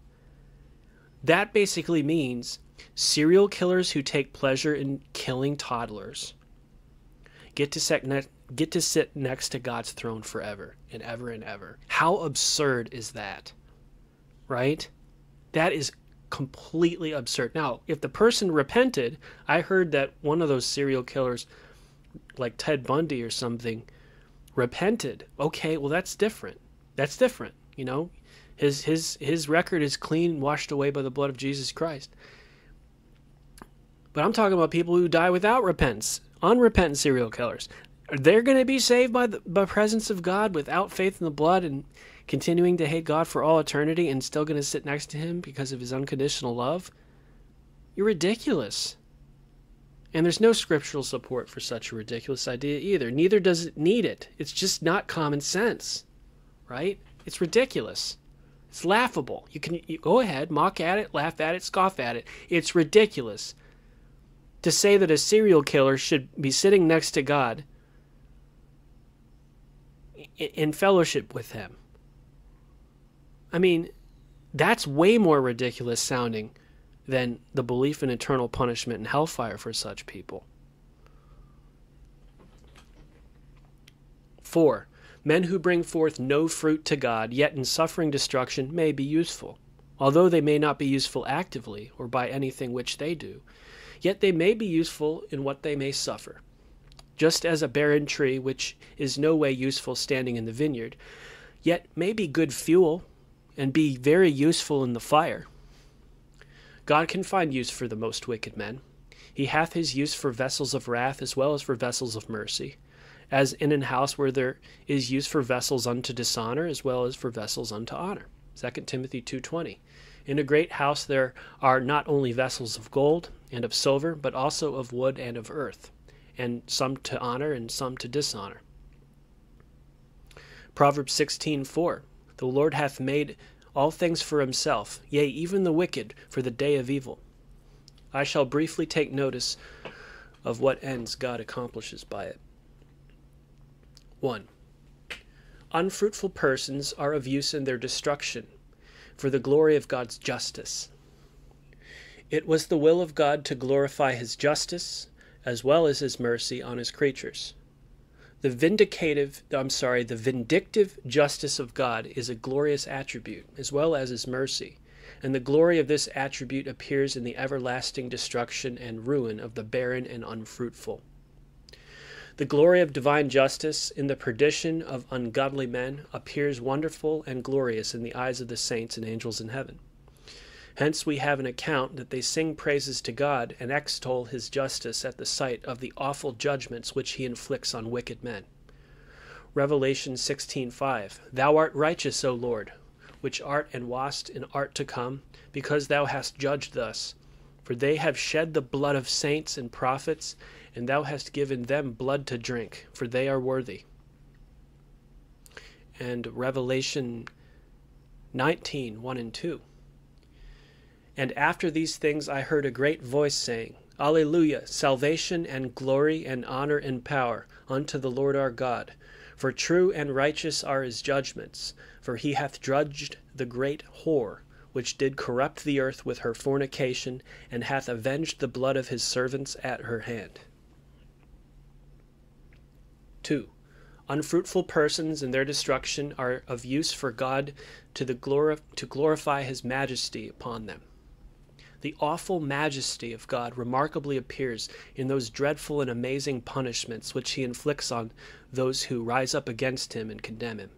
That basically means serial killers who take pleasure in killing toddlers get to get to sit next to God's throne forever and ever and ever. How absurd is that? Right? That is completely absurd. Now, if the person repented, I heard that one of those serial killers, like Ted Bundy or something, repented. Okay, well, that's different. That's different. You know, his record is clean, washed away by the blood of Jesus Christ. But I'm talking about people who die without repentance, unrepentant serial killers. They're going to be saved by the presence of God without faith in the blood and continuing to hate God for all eternity and still going to sit next to him because of his unconditional love? You're ridiculous. And there's no scriptural support for such a ridiculous idea either. Neither does it need it. It's just not common sense, right? It's ridiculous. It's laughable. You go ahead, mock at it, laugh at it, scoff at it. It's ridiculous to say that a serial killer should be sitting next to God in fellowship with him. I mean, that's way more ridiculous sounding than the belief in eternal punishment and hellfire for such people. 4. Men who bring forth no fruit to God, yet in suffering destruction, may be useful. Although they may not be useful actively or by anything which they do, yet they may be useful in what they may suffer. Just as a barren tree, which is no way useful standing in the vineyard, yet may be good fuel and be very useful in the fire. God can find use for the most wicked men. He hath his use for vessels of wrath as well as for vessels of mercy, as in an house where there is use for vessels unto dishonor as well as for vessels unto honor. 2 Timothy 2:20. In a great house there are not only vessels of gold and of silver, but also of wood and of earth, and some to honor and some to dishonor. Proverbs 16:4. The Lord hath made all things for himself, yea, even the wicked for the day of evil. I shall briefly take notice of what ends God accomplishes by it. 1. Unfruitful persons are of use in their destruction, for the glory of God's justice. It was the will of God to glorify his justice, as well as his mercy on his creatures. The vindictive justice of God is a glorious attribute, as well as his mercy, and the glory of this attribute appears in the everlasting destruction and ruin of the barren and unfruitful. The glory of divine justice in the perdition of ungodly men appears wonderful and glorious in the eyes of the saints and angels in heaven. Hence we have an account that they sing praises to God and extol his justice at the sight of the awful judgments which he inflicts on wicked men. Revelation 16:5. Thou art righteous, O Lord, which art and wast and art to come, because thou hast judged thus. For they have shed the blood of saints and prophets, and thou hast given them blood to drink, for they are worthy. And Revelation 19:1 and 2. And after these things I heard a great voice saying, Alleluia, salvation and glory and honor and power unto the Lord our God. For true and righteous are his judgments, for he hath judged the great whore, which did corrupt the earth with her fornication, and hath avenged the blood of his servants at her hand. 2. Unfruitful persons and their destruction are of use for God to glorify his majesty upon them. The awful majesty of God remarkably appears in those dreadful and amazing punishments which he inflicts on those who rise up against him and condemn him.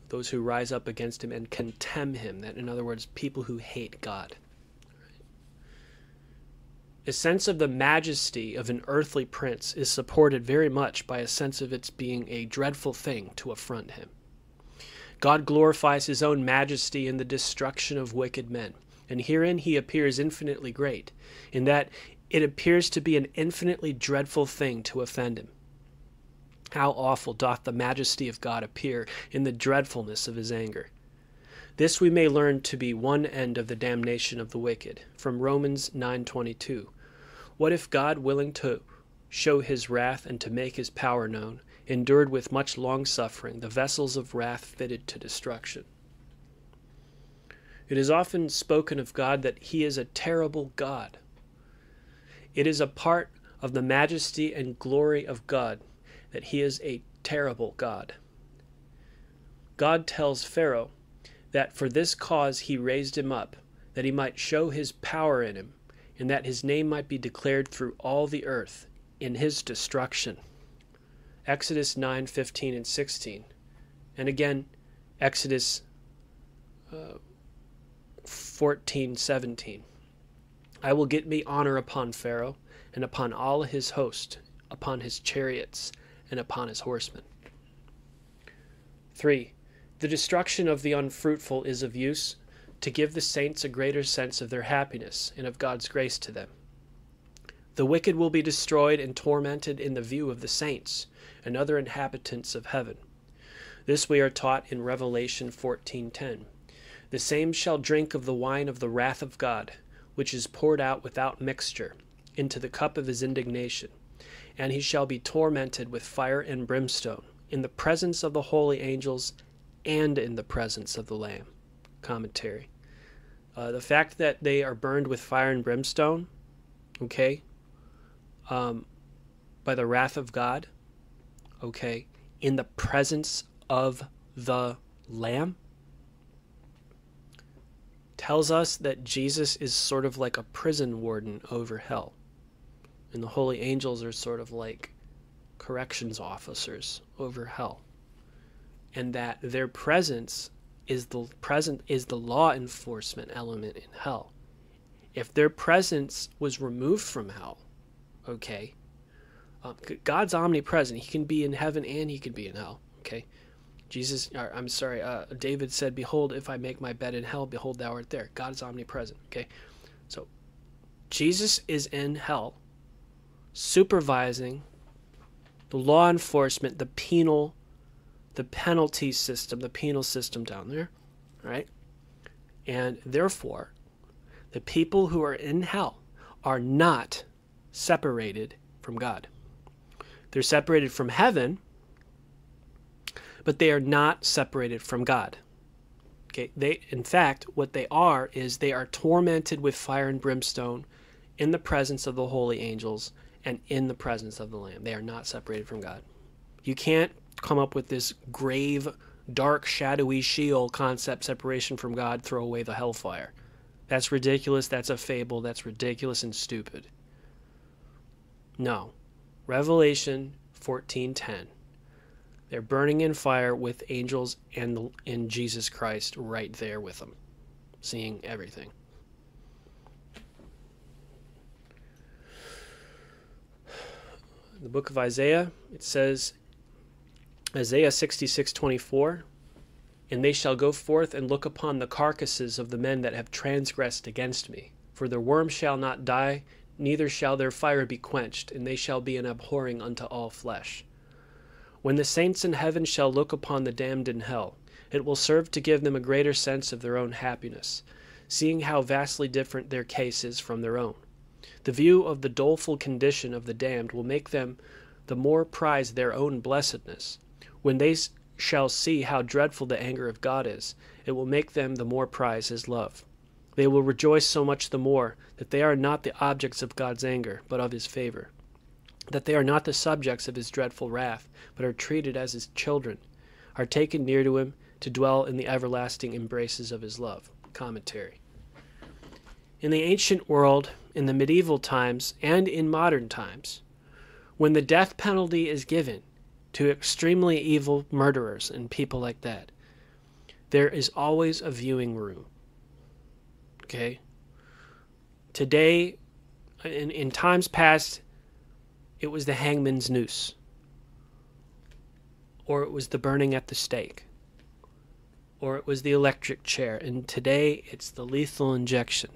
Those who rise up against him and contemn him. That, in other words, people who hate God. A sense of the majesty of an earthly prince is supported very much by a sense of its being a dreadful thing to affront him. God glorifies his own majesty in the destruction of wicked men, and herein he appears infinitely great, in that it appears to be an infinitely dreadful thing to offend him. How awful doth the majesty of God appear in the dreadfulness of his anger. This we may learn to be one end of the damnation of the wicked, from Romans 9:22. What if God, willing to show his wrath and to make his power known, endured with much long-suffering the vessels of wrath fitted to destruction? It is often spoken of God that he is a terrible God. It is a part of the majesty and glory of God, that he is a terrible God. God tells Pharaoh that for this cause he raised him up, that he might show his power in him, and that his name might be declared through all the earth in his destruction. Exodus 9:15 and 16. And again, Exodus 14:17. I will get me honor upon Pharaoh, and upon all his host, upon his chariots, and upon his horsemen. 3. The destruction of the unfruitful is of use to give the saints a greater sense of their happiness and of God's grace to them. The wicked will be destroyed and tormented in the view of the saints and other inhabitants of heaven. This we are taught in Revelation 14:10. The same shall drink of the wine of the wrath of God, which is poured out without mixture, into the cup of his indignation, and he shall be tormented with fire and brimstone, in the presence of the holy angels and in the presence of the Lamb. Commentary. The fact that they are burned with fire and brimstone, okay, by the wrath of God, okay, in the presence of the Lamb, tells us that Jesus is sort of like a prison warden over hell. And the holy angels are sort of like corrections officers over hell. And that their presence is the law enforcement element in hell. If their presence was removed from hell, okay, God's omnipresent. He can be in heaven and he can be in hell, okay? David said, behold, if I make my bed in hell, behold, thou art there. God is omnipresent, okay? So Jesus is in hell, supervising the law enforcement, the penalty system, the penal system down there, right? And therefore, the people who are in hell are not separated from God. They're separated from heaven, but they are not separated from God. Okay, in fact, what they are is they are tormented with fire and brimstone in the presence of the holy angels and in the presence of the Lamb. They are not separated from God. You can't come up with this grave, dark, shadowy Sheol concept, separation from God, throw away the hellfire. That's ridiculous. That's a fable. That's ridiculous and stupid. No. Revelation 14:10. They're burning in fire with angels and in Jesus Christ right there with them, seeing everything. In the book of Isaiah, it says, Isaiah 66:24, and they shall go forth and look upon the carcasses of the men that have transgressed against me. For their worm shall not die, neither shall their fire be quenched, and they shall be an abhorring unto all flesh. When the saints in heaven shall look upon the damned in hell, it will serve to give them a greater sense of their own happiness, seeing how vastly different their case is from their own. The view of the doleful condition of the damned will make them the more prize their own blessedness. When they shall see how dreadful the anger of God is, it will make them the more prize his love. They will rejoice so much the more that they are not the objects of God's anger, but of his favor, that they are not the subjects of his dreadful wrath, but are treated as his children, are taken near to him to dwell in the everlasting embraces of his love. Commentary. In the ancient world, in the medieval times, and in modern times, when the death penalty is given to extremely evil murderers and people like that, there is always a viewing room. Okay? Today, in times past, it was the hangman's noose, or it was the burning at the stake, or it was the electric chair, and today it's the lethal injection.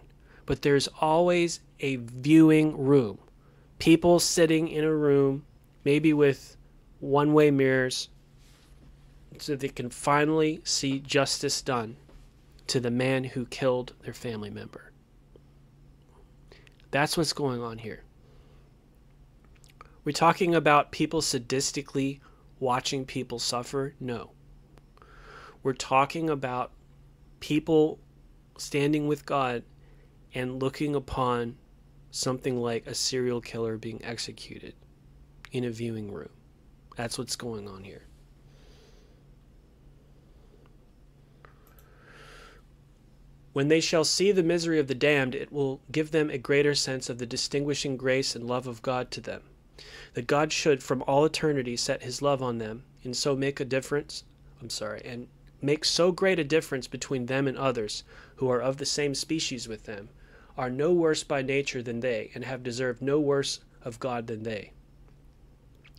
But there's always a viewing room. People sitting in a room, maybe with one-way mirrors, so they can finally see justice done to the man who killed their family member. That's what's going on here. We're talking about people sadistically watching people suffer? No. We're talking about people standing with God and looking upon something like a serial killer being executed in a viewing room. That's what's going on here. When they shall see the misery of the damned, it will give them a greater sense of the distinguishing grace and love of God to them, that God should from all eternity set his love on them, and so make so great a difference between them and others who are of the same species with them, are no worse by nature than they, and have deserved no worse of God than they.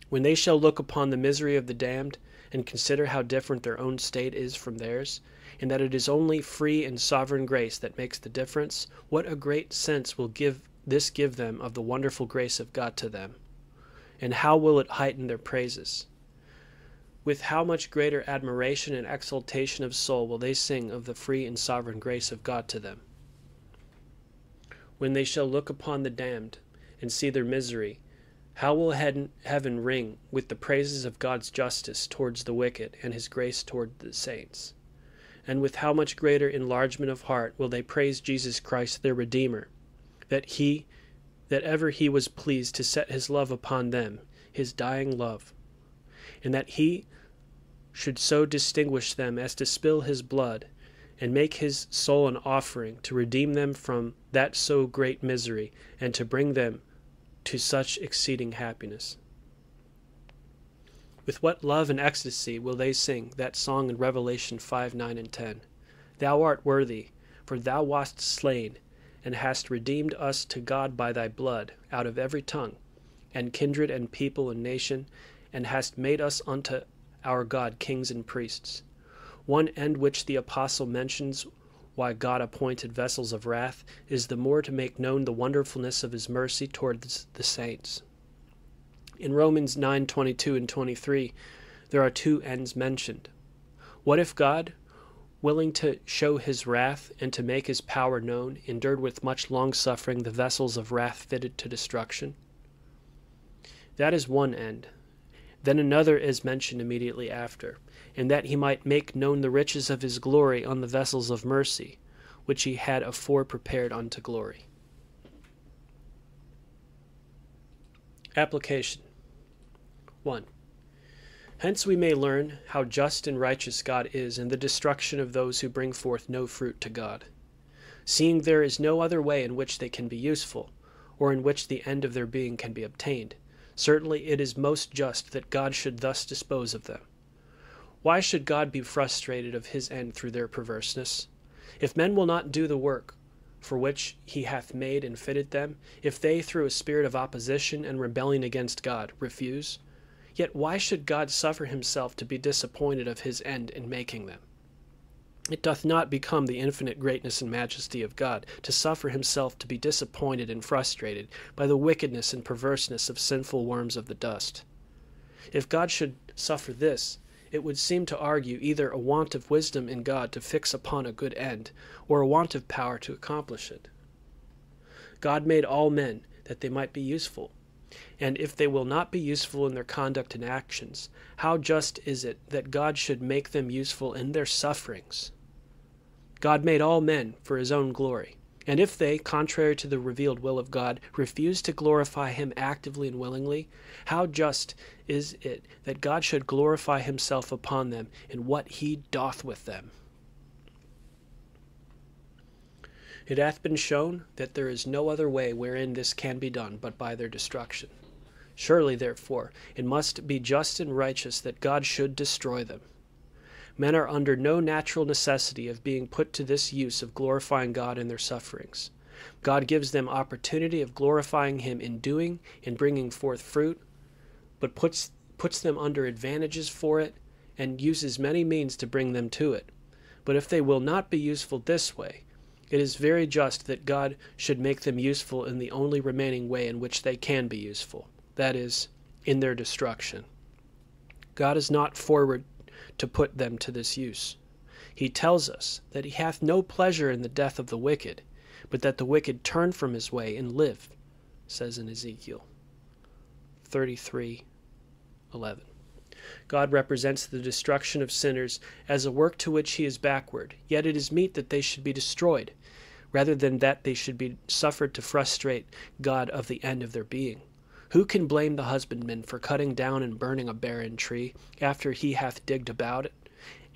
When they shall look upon the misery of the damned, and consider how different their own state is from theirs, and that it is only free and sovereign grace that makes the difference, what a great sense will give them of the wonderful grace of God to them, and how will it heighten their praises? With how much greater admiration and exultation of soul will they sing of the free and sovereign grace of God to them? When they shall look upon the damned and see their misery, how will heaven ring with the praises of God's justice towards the wicked and his grace toward the saints? And with how much greater enlargement of heart will they praise Jesus Christ their Redeemer, that ever he was pleased to set his love upon them, his dying love, and that he should so distinguish them as to spill his blood, and make his soul an offering to redeem them from that so great misery, and to bring them to such exceeding happiness. With what love and ecstasy will they sing that song in Revelation 5, 9, and 10? Thou art worthy, for thou wast slain, and hast redeemed us to God by thy blood, out of every tongue, and kindred, and people, and nation, and hast made us unto our God kings and priests. One end which the apostle mentions why God appointed vessels of wrath is the more to make known the wonderfulness of his mercy towards the saints. In Romans 9, 22 and 23, there are two ends mentioned. What if God, willing to show his wrath and to make his power known, endured with much long-suffering the vessels of wrath fitted to destruction? That is one end. Then another is mentioned immediately after, and that he might make known the riches of his glory on the vessels of mercy, which he had afore prepared unto glory. Application 1. Hence we may learn how just and righteous God is in the destruction of those who bring forth no fruit to God, seeing there is no other way in which they can be useful, or in which the end of their being can be obtained. Certainly it is most just that God should thus dispose of them. Why should God be frustrated of his end through their perverseness? If men will not do the work for which he hath made and fitted them, if they, through a spirit of opposition and rebellion against God, refuse, yet why should God suffer himself to be disappointed of his end in making them? It doth not become the infinite greatness and majesty of God to suffer himself to be disappointed and frustrated by the wickedness and perverseness of sinful worms of the dust. If God should suffer this, it would seem to argue either a want of wisdom in God to fix upon a good end, or a want of power to accomplish it. God made all men that they might be useful, and if they will not be useful in their conduct and actions, how just is it that God should make them useful in their sufferings? God made all men for his own glory, and if they, contrary to the revealed will of God, refuse to glorify him actively and willingly, how just is it that God should glorify himself upon them in what he doth with them? It hath been shown that there is no other way wherein this can be done but by their destruction. Surely, therefore, it must be just and righteous that God should destroy them. Men are under no natural necessity of being put to this use of glorifying God in their sufferings. God gives them opportunity of glorifying him in doing and bringing forth fruit, but puts them under advantages for it, and uses many means to bring them to it. But if they will not be useful this way, it is very just that God should make them useful in the only remaining way in which they can be useful, that is, in their destruction. God is not forward to put them to this use. He tells us that he hath no pleasure in the death of the wicked, but that the wicked turn from his way and live, says in Ezekiel 33:11. God represents the destruction of sinners as a work to which he is backward, yet it is meet that they should be destroyed, rather than that they should be suffered to frustrate God of the end of their being. Who can blame the husbandman for cutting down and burning a barren tree, after he hath digged about it,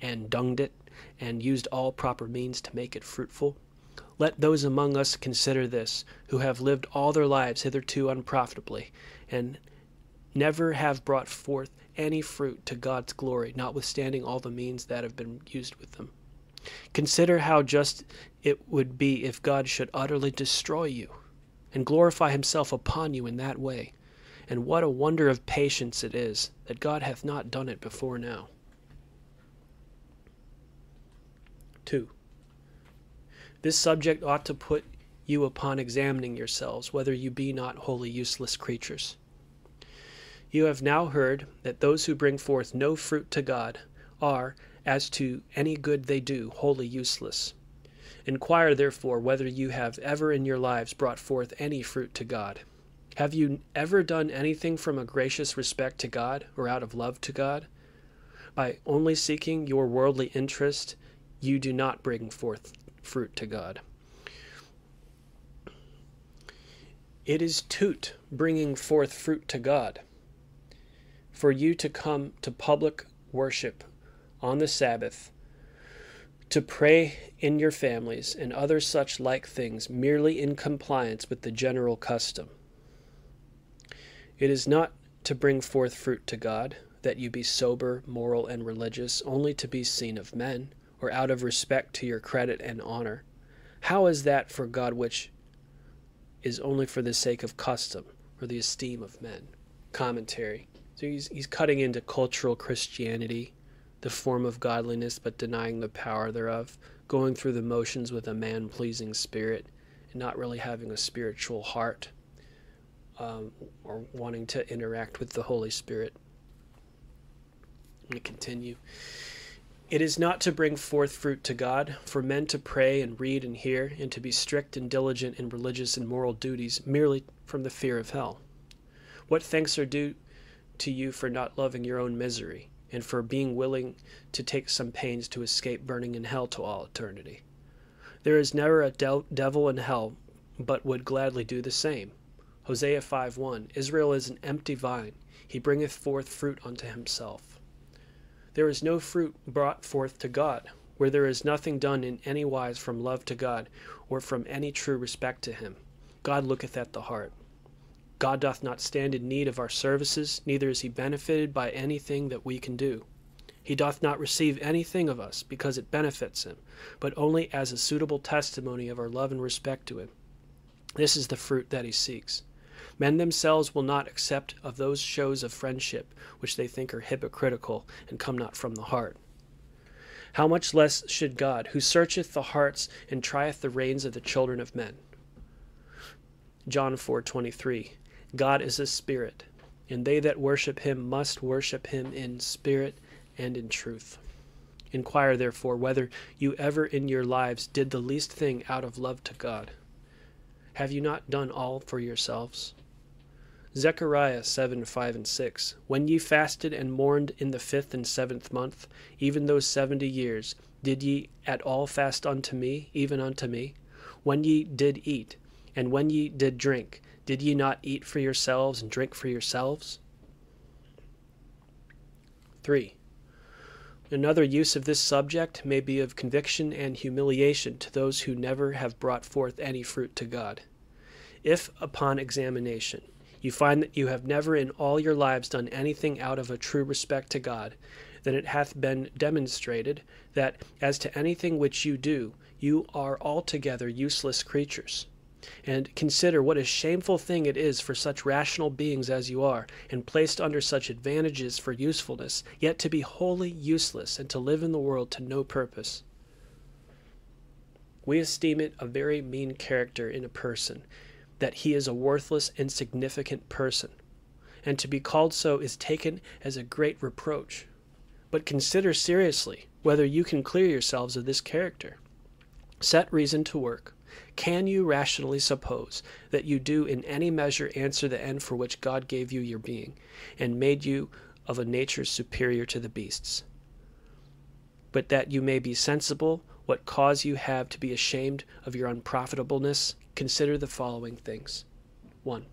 and dunged it, and used all proper means to make it fruitful? Let those among us consider this, who have lived all their lives hitherto unprofitably, and never have brought forth any fruit to God's glory, notwithstanding all the means that have been used with them. Consider how just it would be if God should utterly destroy you, and glorify himself upon you in that way. And what a wonder of patience it is, that God hath not done it before now. 2. This subject ought to put you upon examining yourselves, whether you be not wholly useless creatures. You have now heard that those who bring forth no fruit to God are, as to any good they do, wholly useless. Inquire therefore whether you have ever in your lives brought forth any fruit to God. Have you ever done anything from a gracious respect to God, or out of love to God? By only seeking your worldly interest, you do not bring forth fruit to God. It is toot bringing forth fruit to God, for you to come to public worship on the Sabbath, to pray in your families, and other such like things, merely in compliance with the general custom. It is not to bring forth fruit to God, that you be sober, moral, and religious, only to be seen of men, or out of respect to your credit and honor. How is that for God which is only for the sake of custom, or the esteem of men? Commentary. So he's cutting into cultural Christianity, the form of godliness but denying the power thereof, going through the motions with a man-pleasing spirit, and not really having a spiritual heart, or wanting to interact with the Holy Spirit. Let me continue. It is not to bring forth fruit to God, for men to pray and read and hear, and to be strict and diligent in religious and moral duties, merely from the fear of hell. What thanks are due to you for not loving your own misery, and for being willing to take some pains to escape burning in hell to all eternity? There is never a devil in hell, but would gladly do the same. Hosea 5:1, Israel is an empty vine, he bringeth forth fruit unto himself. There is no fruit brought forth to God, where there is nothing done in any wise from love to God, or from any true respect to him. God looketh at the heart. God doth not stand in need of our services, neither is he benefited by anything that we can do. He doth not receive anything of us because it benefits him, but only as a suitable testimony of our love and respect to him. This is the fruit that he seeks. Men themselves will not accept of those shows of friendship which they think are hypocritical and come not from the heart. How much less should God, who searcheth the hearts and trieth the reins of the children of men? John 4:23, God is a spirit, and they that worship him must worship him in spirit and in truth. Inquire therefore whether you ever in your lives did the least thing out of love to God. Have you not done all for yourselves? Zechariah 7:5-6, When ye fasted and mourned in the 5th and 7th month, even those 70 years, did ye at all fast unto me, even unto me? When ye did eat, and when ye did drink, did ye not eat for yourselves and drink for yourselves? 3. Another use of this subject may be of conviction and humiliation to those who never have brought forth any fruit to God. If, upon examination, you find that you have never in all your lives done anything out of a true respect to God, then it hath been demonstrated that, as to anything which you do, you are altogether useless creatures. And consider what a shameful thing it is for such rational beings as you are, and placed under such advantages for usefulness, yet to be wholly useless and to live in the world to no purpose. We esteem it a very mean character in a person, that he is a worthless, insignificant person, and to be called so is taken as a great reproach. But consider seriously whether you can clear yourselves of this character. Set reason to work. Can you rationally suppose that you do in any measure answer the end for which God gave you your being, and made you of a nature superior to the beasts? But that you may be sensible what cause you have to be ashamed of your unprofitableness, consider the following things. 1.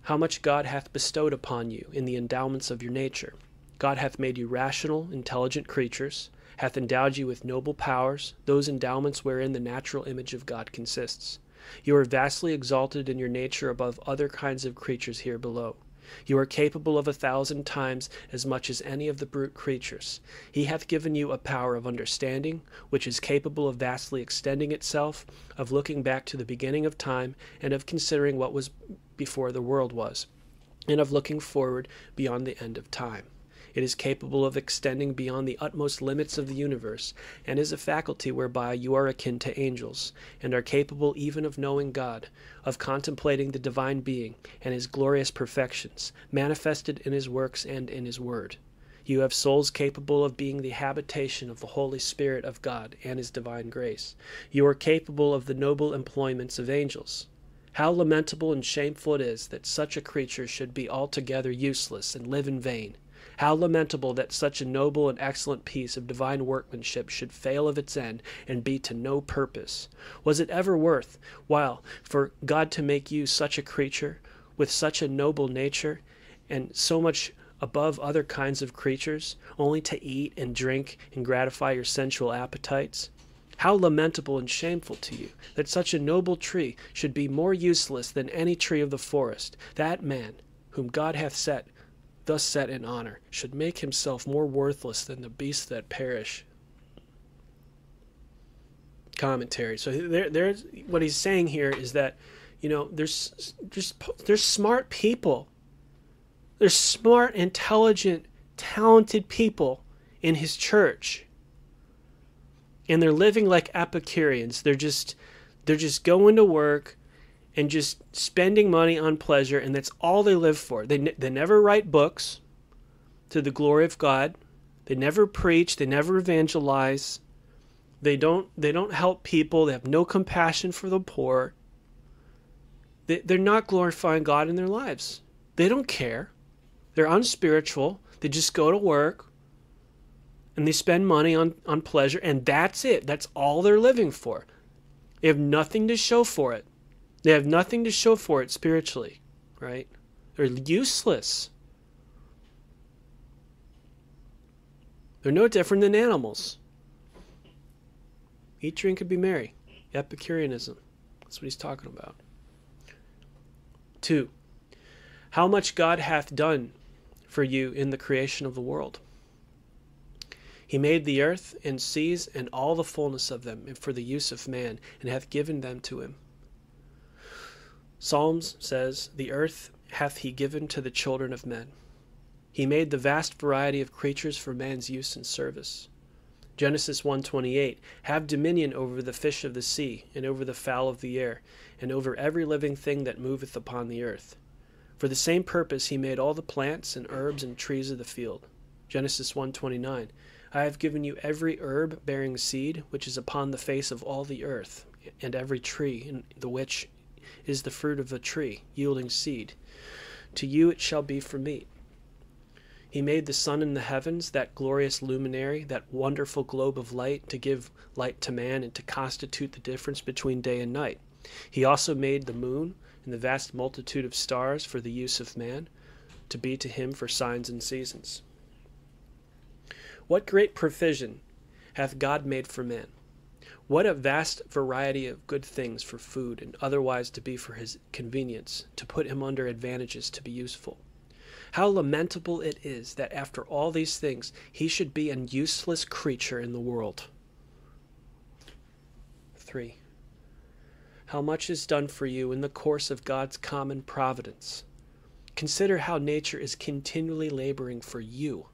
How much God hath bestowed upon you in the endowments of your nature. God hath made you rational, intelligent creatures, hath endowed you with noble powers, those endowments wherein the natural image of God consists. You are vastly exalted in your nature above other kinds of creatures here below. You are capable of 1,000 times as much as any of the brute creatures. He hath given you a power of understanding, which is capable of vastly extending itself, of looking back to the beginning of time, and of considering what was before the world was, and of looking forward beyond the end of time. It is capable of extending beyond the utmost limits of the universe, and is a faculty whereby you are akin to angels, and are capable even of knowing God, of contemplating the divine being and his glorious perfections, manifested in his works and in his word. You have souls capable of being the habitation of the Holy Spirit of God and his divine grace. You are capable of the noble employments of angels. How lamentable and shameful it is that such a creature should be altogether useless and live in vain. How lamentable that such a noble and excellent piece of divine workmanship should fail of its end and be to no purpose. Was it ever worth while for God to make you such a creature, with such a noble nature, and so much above other kinds of creatures, only to eat and drink and gratify your sensual appetites? How lamentable and shameful to you that such a noble tree should be more useless than any tree of the forest. That man, whom God hath thus set in honor, should make himself more worthless than the beasts that perish. Commentary. So there's what he's saying here is that, there's smart people. There's smart, intelligent, talented people in his church. And they're living like Epicureans. They're just going to work and just spending money on pleasure, and that's all they live for. They never write books to the glory of God. They never preach. They never evangelize. They don't help people. They have no compassion for the poor. They're not glorifying God in their lives. They don't care. They're unspiritual. They just go to work, and they spend money on pleasure, and that's it. That's all they're living for. They have nothing to show for it. They have nothing to show for it spiritually, right? They're useless. They're no different than animals. Eat, drink, and be merry. Epicureanism. That's what he's talking about. 2. How much God hath done for you in the creation of the world. He made the earth and seas and all the fullness of them for the use of man, and hath given them to him. Psalms says, the earth hath he given to the children of men. He made the vast variety of creatures for man's use and service. Genesis 1:28, have dominion over the fish of the sea, and over the fowl of the air, and over every living thing that moveth upon the earth. For the same purpose he made all the plants and herbs and trees of the field. Genesis 1:29, I have given you every herb bearing seed, which is upon the face of all the earth, and every tree, in the which is the fruit of a tree, yielding seed. To you it shall be for meat. He made the sun in the heavens, that glorious luminary, that wonderful globe of light, to give light to man and to constitute the difference between day and night. He also made the moon and the vast multitude of stars for the use of man, to be to him for signs and seasons. What great provision hath God made for man! What a vast variety of good things for food, and otherwise to be for his convenience, to put him under advantages to be useful. How lamentable it is that after all these things he should be an useless creature in the world. 3. How much is done for you in the course of God's common providence. Consider how nature is continually laboring for you.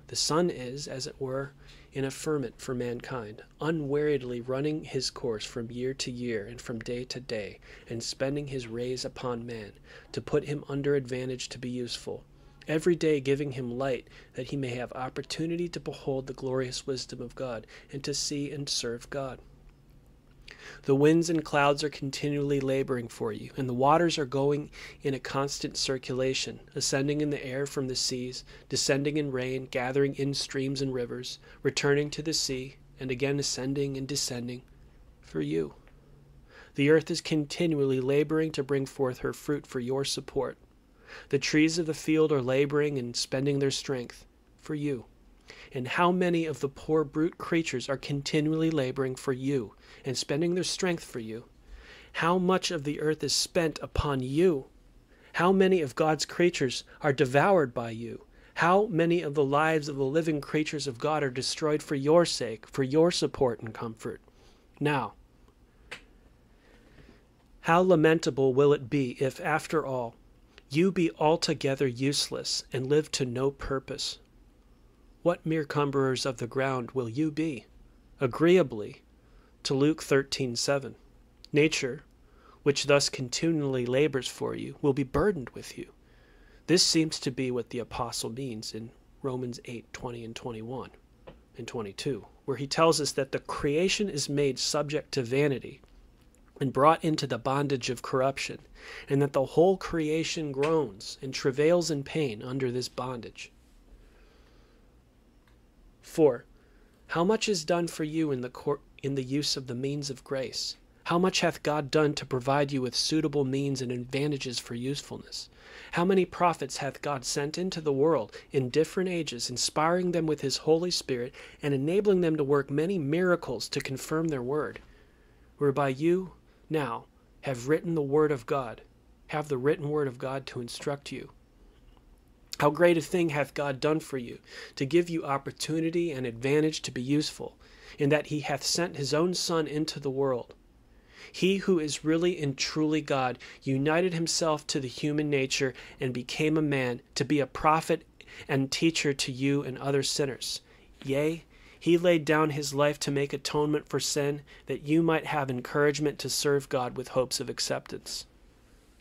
The sun is, as it were, in a ferment for mankind, unweariedly running his course from year to year and from day to day, and spending his rays upon man, to put him under advantage to be useful, every day giving him light, that he may have opportunity to behold the glorious wisdom of God, and to see and serve God. The winds and clouds are continually laboring for you, and the waters are going in a constant circulation, ascending in the air from the seas, descending in rain, gathering in streams and rivers, returning to the sea, and again ascending and descending for you. The earth is continually laboring to bring forth her fruit for your support. The trees of the field are laboring and spending their strength for you. And how many of the poor brute creatures are continually laboring for you and spending their strength for you? How much of the earth is spent upon you? How many of God's creatures are devoured by you? How many of the lives of the living creatures of God are destroyed for your sake, for your support and comfort? Now, how lamentable will it be if, after all, you be altogether useless and live to no purpose? What mere cumberers of the ground will you be, agreeably to Luke 13:7? Nature, which thus continually labors for you, will be burdened with you. This seems to be what the apostle means in Romans 8:20 and 21 and 22, where he tells us that the creation is made subject to vanity and brought into the bondage of corruption, and that the whole creation groans and travails in pain under this bondage. 4. How much is done for you in the use of the means of grace? How much hath God done to provide you with suitable means and advantages for usefulness? How many prophets hath God sent into the world in different ages, inspiring them with his Holy Spirit and enabling them to work many miracles to confirm their word, whereby you now have written the word of God, have the written word of God to instruct you. How great a thing hath God done for you, to give you opportunity and advantage to be useful, in that he hath sent his own Son into the world. He who is really and truly God united himself to the human nature and became a man to be a prophet and teacher to you and other sinners. Yea, he laid down his life to make atonement for sin, that you might have encouragement to serve God with hopes of acceptance.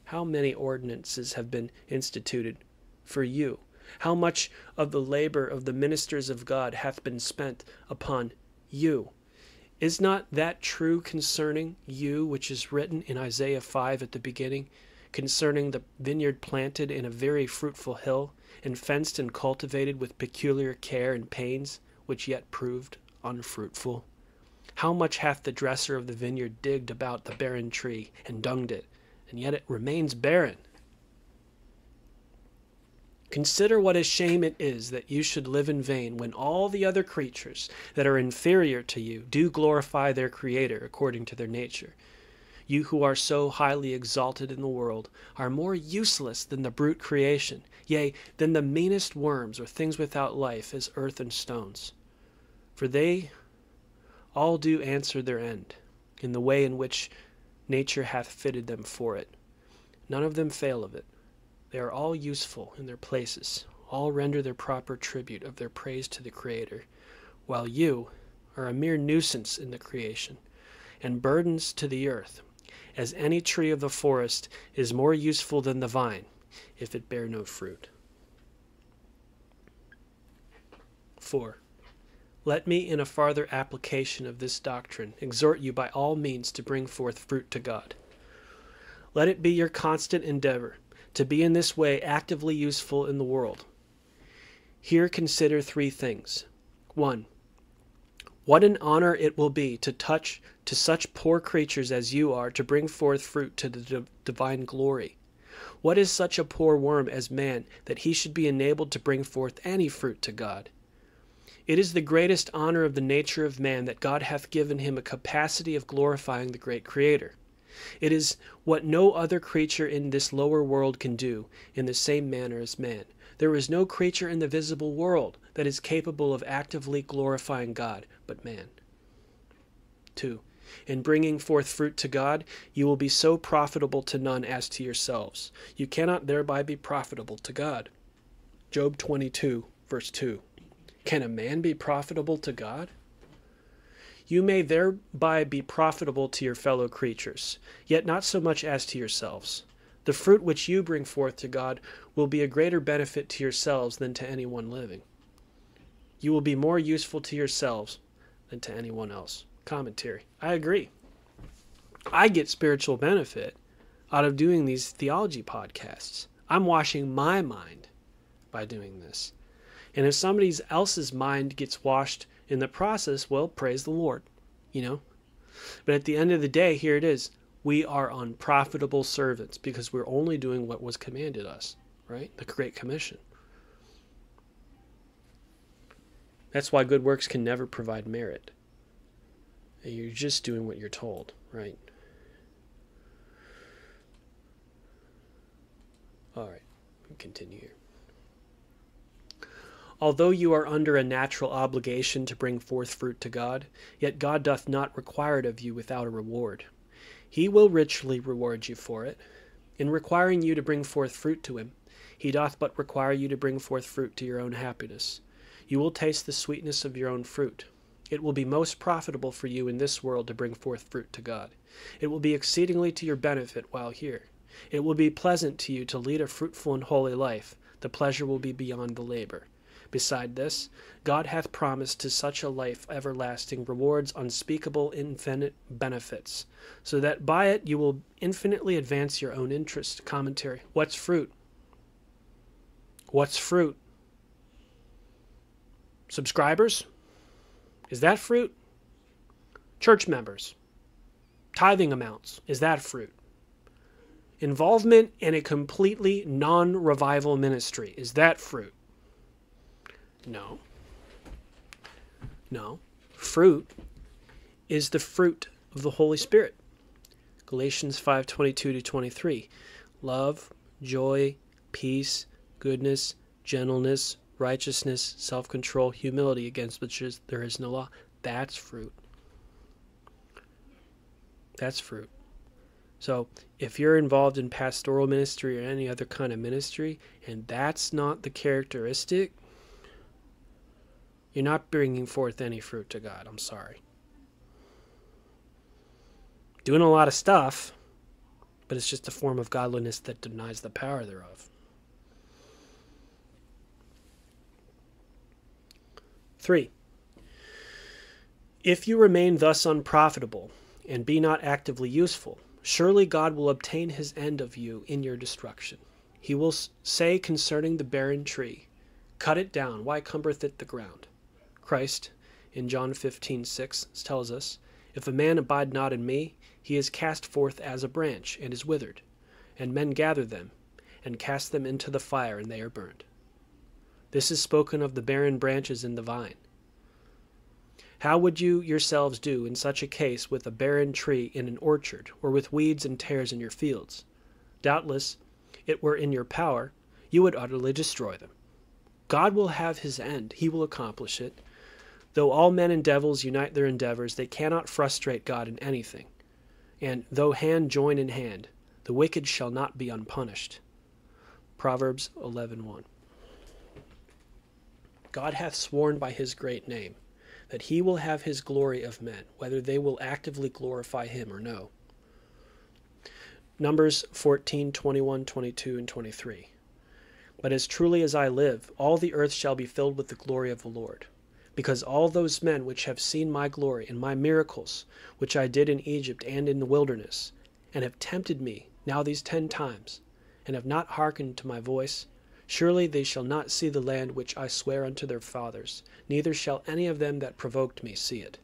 How many ordinances have been instituted for you? How much of the labor of the ministers of God hath been spent upon you? Is not that true concerning you, which is written in Isaiah 5 at the beginning, concerning the vineyard planted in a very fruitful hill, and fenced and cultivated with peculiar care and pains, which yet proved unfruitful? How much hath the dresser of the vineyard digged about the barren tree, and dunged it, and yet it remains barren? Consider what a shame it is that you should live in vain when all the other creatures that are inferior to you do glorify their Creator according to their nature. You who are so highly exalted in the world are more useless than the brute creation, yea, than the meanest worms or things without life as earth and stones. For they all do answer their end, in the way in which nature hath fitted them for it. None of them fail of it. They are all useful in their places, all render their proper tribute of their praise to the Creator, while you are a mere nuisance in the creation, and burdens to the earth, as any tree of the forest is more useful than the vine, if it bear no fruit. 4. Let me, in a farther application of this doctrine, exhort you by all means to bring forth fruit to God. Let it be your constant endeavor to be in this way actively useful in the world. Here consider 3 things. 1. What an honor it will be to such poor creatures as you are to bring forth fruit to the divine glory. What is such a poor worm as man that he should be enabled to bring forth any fruit to God? It is the greatest honor of the nature of man that God hath given him a capacity of glorifying the great Creator. It is what no other creature in this lower world can do in the same manner as man. There is no creature in the visible world that is capable of actively glorifying God but man. 2. In bringing forth fruit to God, you will be so profitable to none as to yourselves. You cannot thereby be profitable to God. Job 22, verse 2. Can a man be profitable to God? You may thereby be profitable to your fellow creatures, yet not so much as to yourselves. The fruit which you bring forth to God will be a greater benefit to yourselves than to anyone living. You will be more useful to yourselves than to anyone else. Commentary. I agree. I get spiritual benefit out of doing these theology podcasts. I'm washing my mind by doing this. And if somebody else's mind gets washed In the process, well, praise the Lord, But at the end of the day, here it is. We are unprofitable servants because we're only doing what was commanded us, right? The Great Commission. That's why good works can never provide merit. You're just doing what you're told, right? All right, we continue here. Although you are under a natural obligation to bring forth fruit to God, yet God doth not require it of you without a reward. He will richly reward you for it. In requiring you to bring forth fruit to him, he doth but require you to bring forth fruit to your own happiness. You will taste the sweetness of your own fruit. It will be most profitable for you in this world to bring forth fruit to God. It will be exceedingly to your benefit while here. It will be pleasant to you to lead a fruitful and holy life. The pleasure will be beyond the labor. Beside this, God hath promised to such a life everlasting rewards, unspeakable, infinite benefits, so that by it you will infinitely advance your own interest. Commentary. What's fruit? What's fruit? Subscribers? Is that fruit? Church members? Tithing amounts? Is that fruit? Involvement in a completely non-revival ministry? Is that fruit? No. No. Fruit is the fruit of the Holy Spirit. Galatians 5:22-23. Love, joy, peace, goodness, gentleness, righteousness, self-control, humility, against which there is no law. That's fruit. That's fruit. So if you're involved in pastoral ministry or any other kind of ministry, and that's not the characteristic, you're not bringing forth any fruit to God. I'm sorry. Doing a lot of stuff, but it's just a form of godliness that denies the power thereof. 3. If you remain thus unprofitable and be not actively useful, surely God will obtain his end of you in your destruction. He will say concerning the barren tree, cut it down, why cumbereth it the ground? Christ, in John 15:6, tells us, if a man abide not in me, he is cast forth as a branch, and is withered. And men gather them, and cast them into the fire, and they are burned. This is spoken of the barren branches in the vine. How would you yourselves do in such a case with a barren tree in an orchard, or with weeds and tares in your fields? Doubtless, it were in your power, you would utterly destroy them. God will have his end. He will accomplish it. Though all men and devils unite their endeavors, they cannot frustrate God in anything. And though hand join in hand, the wicked shall not be unpunished. Proverbs 11:1. God hath sworn by his great name that he will have his glory of men, whether they will actively glorify him or no. Numbers 14:21, 22, and 23. But as truly as I live, all the earth shall be filled with the glory of the Lord. Because all those men which have seen my glory and my miracles, which I did in Egypt and in the wilderness, and have tempted me now these 10 times, and have not hearkened to my voice, surely they shall not see the land which I swear unto their fathers, neither shall any of them that provoked me see it.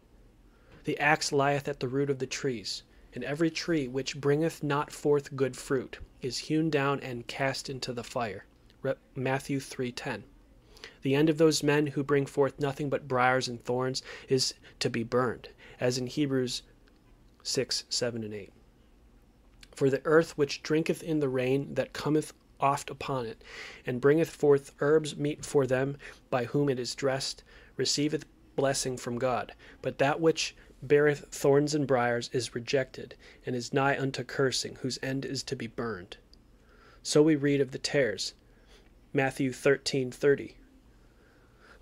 The axe lieth at the root of the trees, and every tree which bringeth not forth good fruit is hewn down and cast into the fire. Matthew 3:10. The end of those men who bring forth nothing but briars and thorns is to be burned, as in Hebrews 6:7 and 8. For the earth which drinketh in the rain that cometh oft upon it, and bringeth forth herbs meet for them by whom it is dressed, receiveth blessing from God. But that which beareth thorns and briars is rejected, and is nigh unto cursing, whose end is to be burned. So we read of the tares, Matthew 13:30.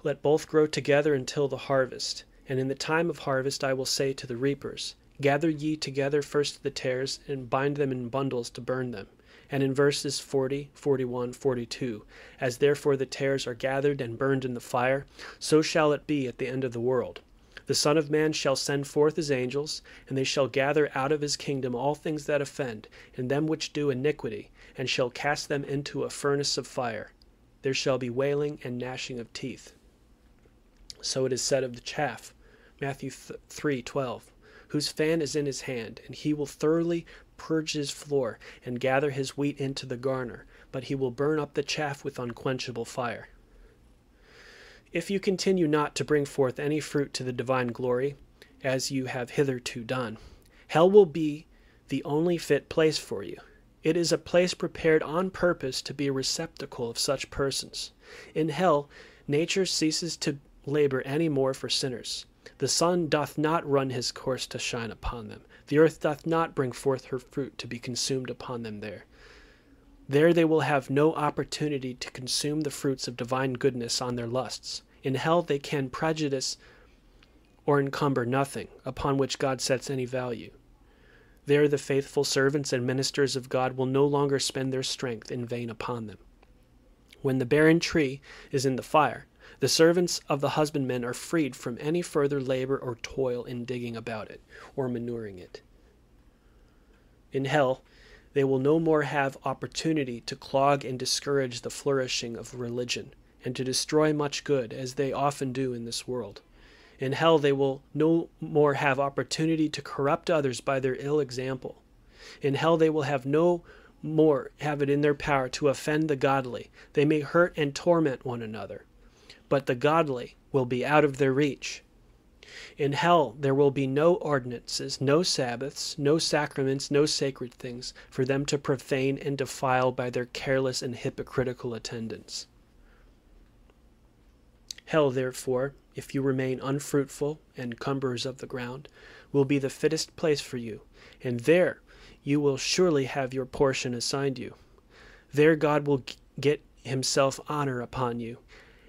Let both grow together until the harvest, and in the time of harvest I will say to the reapers, gather ye together first the tares, and bind them in bundles to burn them. And in verses 40, 41, 42, as therefore the tares are gathered and burned in the fire, so shall it be at the end of the world. The Son of Man shall send forth his angels, and they shall gather out of his kingdom all things that offend, and them which do iniquity, and shall cast them into a furnace of fire. There shall be wailing and gnashing of teeth. So it is said of the chaff, Matthew 3:12, whose fan is in his hand, and he will thoroughly purge his floor and gather his wheat into the garner, but he will burn up the chaff with unquenchable fire. If you continue not to bring forth any fruit to the divine glory, as you have hitherto done, hell will be the only fit place for you. It is a place prepared on purpose to be a receptacle of such persons. In hell, nature ceases to labor any more for sinners. The sun doth not run his course to shine upon them. The earth doth not bring forth her fruit to be consumed upon them there. There they will have no opportunity to consume the fruits of divine goodness on their lusts. In hell they can prejudice or encumber nothing upon which God sets any value. There the faithful servants and ministers of God will no longer spend their strength in vain upon them. When the barren tree is in the fire, the servants of the husbandman are freed from any further labor or toil in digging about it, or manuring it. In hell, they will no more have opportunity to clog and discourage the flourishing of religion, and to destroy much good, as they often do in this world. In hell, they will no more have opportunity to corrupt others by their ill example. In hell, they will have no more have it in their power to offend the godly. They may hurt and torment one another, but the godly will be out of their reach. In hell, there will be no ordinances, no Sabbaths, no sacraments, no sacred things for them to profane and defile by their careless and hypocritical attendance. Hell, therefore, if you remain unfruitful and cumberers of the ground, will be the fittest place for you, and there you will surely have your portion assigned you. There God will get himself honor upon you,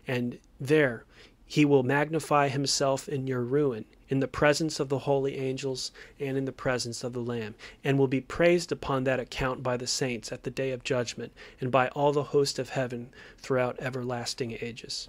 and there he will magnify himself in your ruin, in the presence of the holy angels and in the presence of the Lamb, and will be praised upon that account by the saints at the day of judgment, and by all the host of heaven throughout everlasting ages.